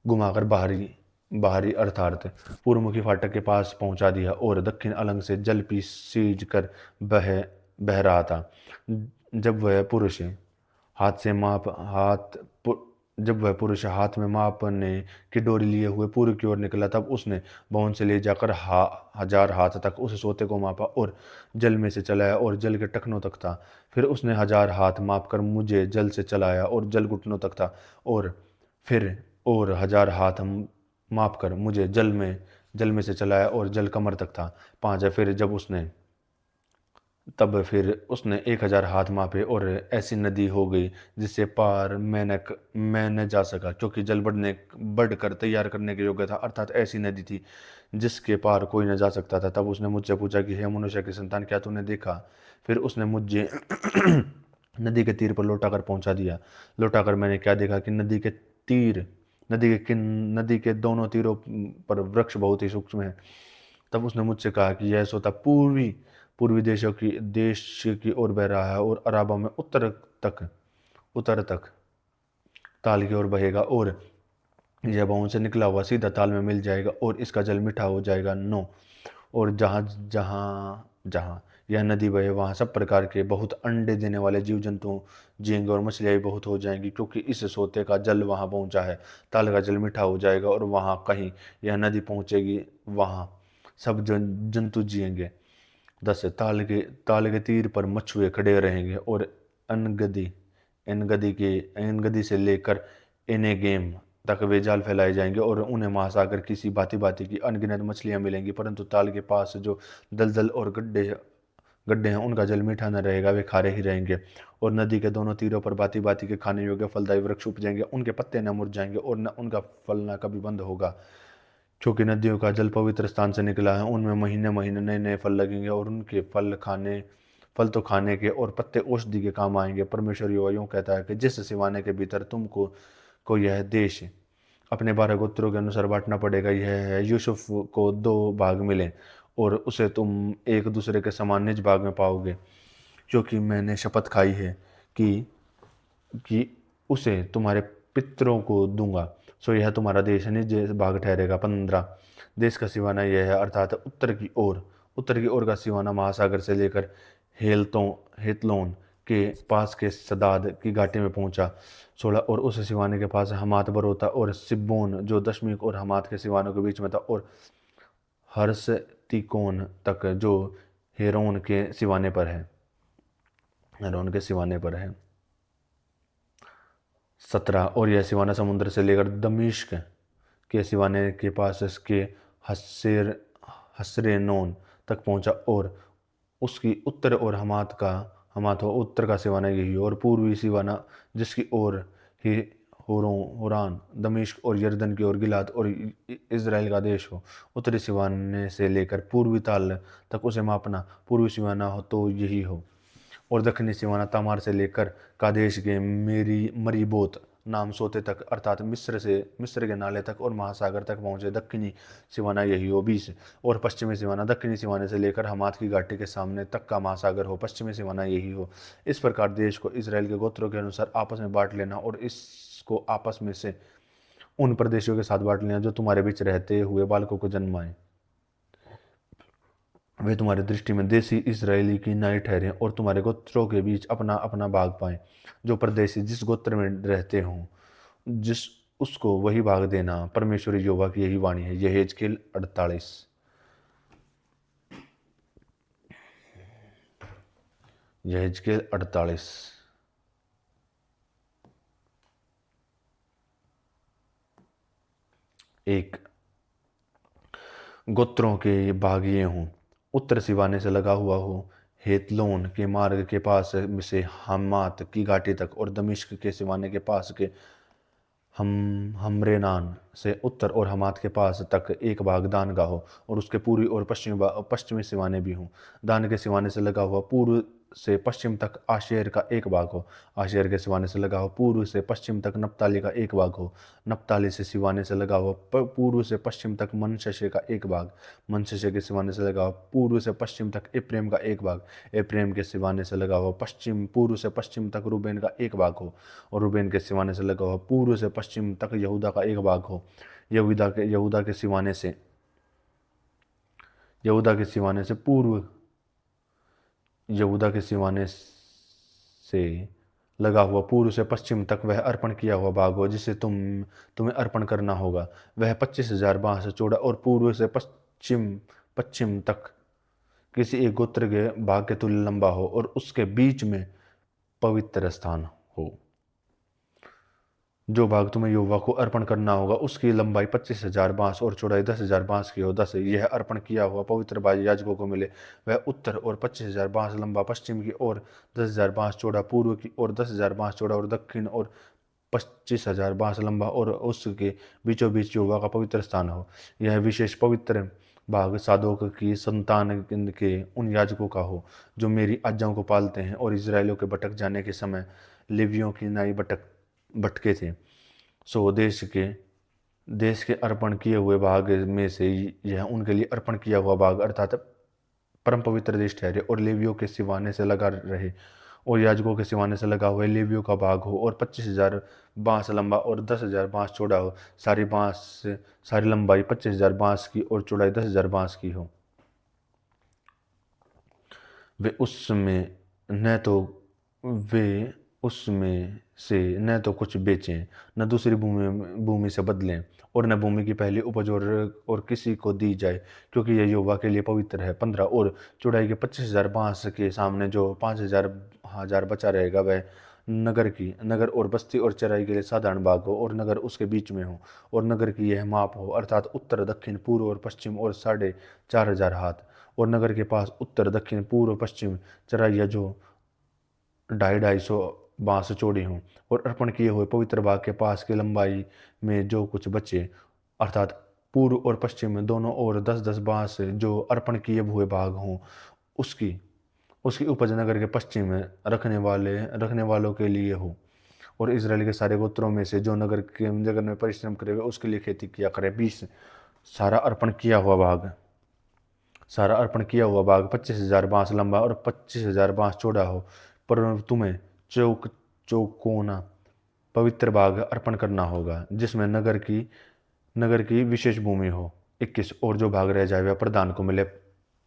घुमाकर बाहरी बाहरी अर्थात पूर्वमुखी फाटक के पास पहुंचा दिया, और दक्षिण अलंग से जल पी सींच कर बह रहा था। जब वह पुरुष हाथ से माप हाथ पु- जब वह पुरुष हाथ में मापने की डोरी लिए हुए पूर्व की ओर निकला, तब उसने भवन से ले जाकर 1000 हाथ तक उस सोते को मापा और जल में से चलाया, और जल के टखनों तक था। फिर उसने 1000 हाथ मापकर मुझे जल से चलाया, और जल घुटनों तक था। और फिर और 1000 हाथ मापकर मुझे जल में से चलाया, और जल कमर तक था। 5 तब फिर उसने 1000 हाथ मापे, और ऐसी नदी हो गई जिससे पार मैं न जा सका, क्योंकि जल बढ़कर तैयार करने के योग्य था, अर्थात ऐसी नदी थी जिसके पार कोई न जा सकता था। तब उसने मुझसे पूछा कि हे मनुष्य की संतान, क्या तूने देखा? फिर उसने मुझे नदी के तीर पर लौटाकर मैंने क्या देखा कि नदी के दोनों तीरों पर वृक्ष बहुत ही सूक्ष्म है। तब उसने मुझसे कहा कि यह सोता पूर्वी देश की ओर बह रहा है, और अराबा में उत्तर तक ताल की ओर बहेगा, और यह भवन से निकला हुआ सीधा ताल में मिल जाएगा, और इसका जल मीठा हो जाएगा। 9। और जहाँ जहाँ जहाँ यह नदी बहे, वहाँ सब प्रकार के बहुत अंडे देने वाले जीव जंतु जिएंगे, और मछलियाँ भी बहुत हो जाएंगी, क्योंकि इस सोते का जल वहाँ पहुँचा है। ताल का जल मीठा हो जाएगा, और वहाँ कहीं यह नदी पहुँचेगी, वहाँ सब जंतु जिएंगे। 10। ताल के तीर पर मछुए खड़े रहेंगे, और अनगदी एनगदी से लेकर एनेगेम तक वे जाल फैलाए जाएंगे, और उन्हें महासागर किसी भांति भांति की अनगिनत मछलियां मिलेंगी, परंतु ताल के पास जो दलदल और गड्ढे हैं, उनका जल मीठा न रहेगा, वे खारे ही रहेंगे। और नदी के दोनों तीरों पर भांति भांति के खाने योग्य फलदायी वृक्ष उपजेंगे, उनके पत्ते न मुरझाएंगे, और न उनका फल न कभी बंद होगा, क्योंकि नदियों का जल पवित्र स्थान से निकला है। उनमें महीने महीने नए नए फल लगेंगे, और उनके फल तो खाने के और पत्ते औषधि के काम आएंगे। परमेश्वर यहोवा यूं कहता है कि जिस सिवाने के भीतर तुमको को यह देश अपने 12 गोत्रों के अनुसार बांटना पड़ेगा, यह है यूसुफ को 2 भाग मिले, और उसे तुम एक दूसरे के समान निज भाग में पाओगे, क्योंकि मैंने शपथ खाई है कि उसे तुम्हारे पितरों को दूंगा। सो यह तुम्हारा देश निज भाग ठहरेगा। 15। देश का सिवाना यह है, अर्थात उत्तर की ओर का सिवाना महासागर से लेकर हेतलोन के पास के सदाद की घाटी में पहुंचा। 16। और उस सिवाने के पास हमात बरोता और सिब्बोन, जो दशमीक और हमात के सिवानों के बीच में था, और हर्षतिकोन तक, जो हेरोन के सिवाने पर है। 17। और यह सिवाना समुद्र से लेकर दमिश्क के सिवाने के पास इसके हसरेनोन तक पहुंचा, और उसकी उत्तर और हमात हो उत्तर का सिवाना यही, और पूर्वी सिवाना जिसकी ओर ही हुरान, दमिश्क और यरदन की ओर गिलाद और इज़राइल का देश हो। उत्तरी सीमाने से लेकर पूर्वी ताल तक उसे मापना। पूर्वी सीमाना हो तो यही हो, और दक्षिणी सीमाना तामार से लेकर कादेश के मेरी मरीबोत नाम सोते तक, अर्थात मिस्र के नाले तक और महासागर तक पहुंचे। दक्षिणी सीमाना यही हो 20, और पश्चिमी सीमाना दक्षिणी सीमाने से लेकर हमात की घाटी के सामने तक का महासागर हो। पश्चिमी सीमाना यही हो। इस प्रकार देश को इसराइल के गोत्रों के अनुसार आपस में बांट लेना, और इसको आपस में से उन प्रदेशों के साथ बांट लेना जो तुम्हारे बीच रहते हुए बालकों को जन्माए। वे तुम्हारी दृष्टि में देसी इजरायली की नाई ठहरे और तुम्हारे गोत्रों के बीच अपना अपना भाग पाए। जो परदेशी जिस गोत्र में रहते हों, जिस उसको वही भाग देना। परमेश्वरी यहोवा की यही वाणी है। यहेजकेल 48। यहेजकेल 48। एक, गोत्रों के भाग ये हों, उत्तर सिवाने से लगा हुआ हो, हेतलोन के मार्ग के पास से हमात की घाटी तक, और दमिश्क के सिवाने के पास के हमरेनान से उत्तर और हमात के पास तक एक भाग दान का हो, और उसके पूर्वी और पश्चिमी सिवाने भी हों। दान के सिवाने से लगा हुआ पूर्व से पश्चिम तक आशेर का एक भाग हो। आशेर के सिवाने से लगा हुआ पूर्व से पश्चिम तक नप्ताली का एक भाग हो। नप्ताली से सिवाने से लगा हुआ पूर्व से पश्चिम तक मनश्शे का एक भाग। मनश्शे के सिवाने से लगा हुआ पूर्व से पश्चिम तक एप्रैम का एक भाग। एप्रैम के सिवाने से लगा हुआ पूर्व से पश्चिम तक रूबेन का एक भाग हो, और रूबेन के सिवाने से लगा हुआ पूर्व से पश्चिम तक यहूदा का एक भाग हो। यहूदा के सिवाने से पूर्व यहूदा के सिवाने से लगा हुआ पूर्व से पश्चिम तक वह अर्पण किया हुआ भाग हो, जिसे तुम्हें अर्पण करना होगा। वह 25,000 बाँस चौड़ा और पूर्व से पश्चिम तक किसी एक गोत्र के भाग के तुल्य लंबा हो, और उसके बीच में पवित्र स्थान हो। जो भाग तुम्हें यहोवा को अर्पण करना होगा उसकी लंबाई 25,000 बाँस और चौड़ाई 10,000 बाँस की हो। 10, यह अर्पण किया हुआ पवित्र भाग याजकों को मिले। वह उत्तर और 25,000 बाँस लंबा पश्चिम की ओर, 10,000 बाँस चौड़ा पूर्व की ओर, 10,000 बाँस चौड़ा और दक्षिण और 25,000 बाँस लंबा, और उसके बीचों बीच यहोवा का पवित्र स्थान हो। यह विशेष पवित्र भाग सादोक की संतान के उन याजकों का हो जो मेरी आज्ञाओं को पालते हैं, और इजरायलियों के भटक जाने के समय लेवियों की नाई भटके थे। सो देश के अर्पण किए हुए भाग में से यह उनके लिए अर्पण किया हुआ भाग अर्थात परम पवित्र देश ठहरे, और लेवियों के सिवाने से लगा रहे, और याजकों के सिवाने से लगा हुआ लेवियों का भाग हो, और 25,000 बाँस लंबा और 10,000 बाँस चौड़ा हो। सारी लंबाई 25,000 बाँस की और चौड़ाई 10,000 बाँस की हो। वे उसमें से न तो कुछ बेचें, न दूसरी भूमि से बदलें, और न भूमि की पहली उपज और किसी को दी जाए, क्योंकि यह यहोवा के लिए पवित्र है। 15, और चौड़ाई के 25,000 बाँस के सामने जो 5,000 बचा रहेगा वह नगर और बस्ती और चराई के लिए साधारण भाग हो, और नगर उसके बीच में हो, और नगर की यह माप हो, अर्थात उत्तर दक्षिण पूर्व और पश्चिम और 4,500 हाथ, और नगर के पास उत्तर दक्षिण पूर्व पश्चिम चराइयाँ जो 250 बाँस चौड़ी हों, और अर्पण किए हुए पवित्र भाग के पास की लंबाई में जो कुछ बचे, अर्थात पूर्व और पश्चिम में दोनों ओर 10-10 बाँस जो अर्पण किए हुए भाग हों, उसकी उपज नगर के पश्चिम में रखने वालों के लिए हो। और इजराइल के सारे गोत्रों में से जो नगर में परिश्रम करेगा उसके लिए खेती किया करे। 20, सारा अर्पण किया हुआ भाग 25,000 बाँस लंबा और 25,000 बाँस चौड़ा हो, पर तुम्हें चौकोना पवित्र भाग अर्पण करना होगा, जिसमें नगर की विशेष भूमि हो। 21, और जो भाग रह जाए वह प्रधान को मिले।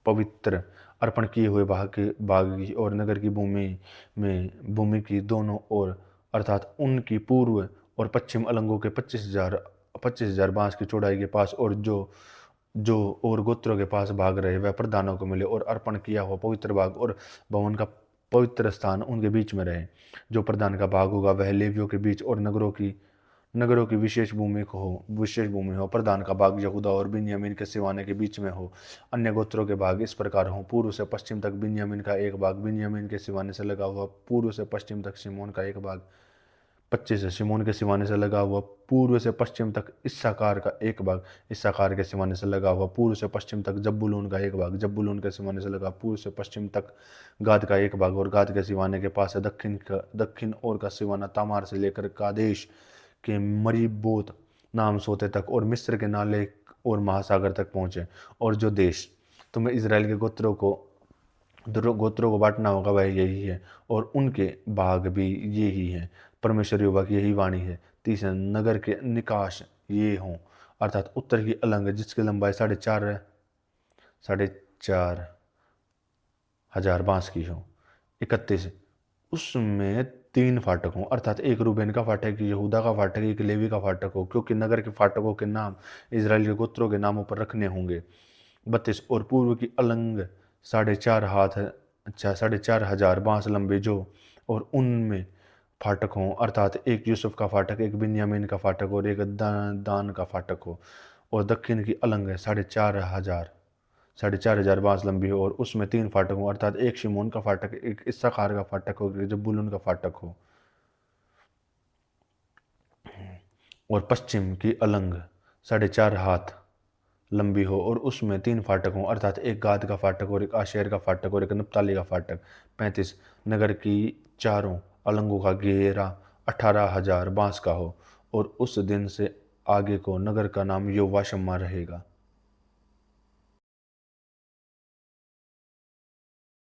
पवित्र अर्पण किए हुए भाग की और नगर की भूमि की दोनों ओर, अर्थात उनकी पूर्व और पश्चिम अलंगों के 25,000 बाँस की चौड़ाई के पास, और जो और गोत्रों के पास भाग रहे वह प्रधानों को मिले, और अर्पण किया हुआ पवित्र भाग और भवन का पवित्र स्थान उनके बीच में रहे। जो प्रधान का भाग होगा वह लेवियों के बीच और नगरों की विशेष भूमि हो। प्रधान का भाग यहूदा और बिन्यामीन के सिवाने के बीच में हो। अन्य गोत्रों के भाग इस प्रकार हो: पूर्व से पश्चिम तक बिन्यामीन का एक भाग, बिन्यामीन के सिवाने से लगा हुआ पूर्व से पश्चिम तक शिमोन का एक भाग, 25 शिमोन के सिवाने से लगा हुआ पूर्व से पश्चिम तक इस्साकार का एक भाग, इस्साकार के सिवाने से लगा हुआ पूर्व से पश्चिम तक जब्बूलून का एक भाग, जब्बूलून के सिवाने से लगा पूर्व से पश्चिम तक गाद का एक भाग, और गाद के सिवाने के पास से दक्षिण ओर का सिवाना तामार से लेकर कादेश के मरीबोत नाम सोते तक और मिस्र के नाले और महासागर तक पहुँचे। और जो देश तुम्हें इज़राइल के गोत्रों को बांटना होगा वह यही है, और उनके भाग भी यही हैं। परमेश्वर यहोवा की यही वाणी है। 30 नगर के निकास ये हों, अर्थात उत्तर की अलंग जिसकी लंबाई 4,500 बाँस की हो। 31 उसमें 3 फाटक हों, अर्थात एक रूबेन का फाटक, यहूदा का फाटक, एक लेवी का फाटक हो, क्योंकि नगर के फाटकों के नाम इज़राइल के गोत्रों के नामों पर रखने होंगे। 32 और पूर्व की अलंग 4,500 बाँस लंबे जो, और उनमें फाटक हों, अर्थात एक यूसुफ का फाटक, एक बिन्यामीन का फाटक और एक दान का फाटक हो। और दक्षिण की अलंग 4,500 बाँस लंबी हो, और उसमें 3 फाटक हों, अर्थात एक शिमोन का फाटक, एक इस्साकार का फाटक हो, एक जबूलून का फाटक हो। और पश्चिम की अलंग 4.5 हाथ लंबी हो, और उसमें 3 फाटक हों, अर्थात एक गाद का फाटक और एक आशेर का फाटक और एक नप्ताली का फाटक। 35 नगर की चारों अलंगों का घेरा 18,000 बाँस का हो, और उस दिन से आगे को नगर का नाम योवा शम्मा रहेगा।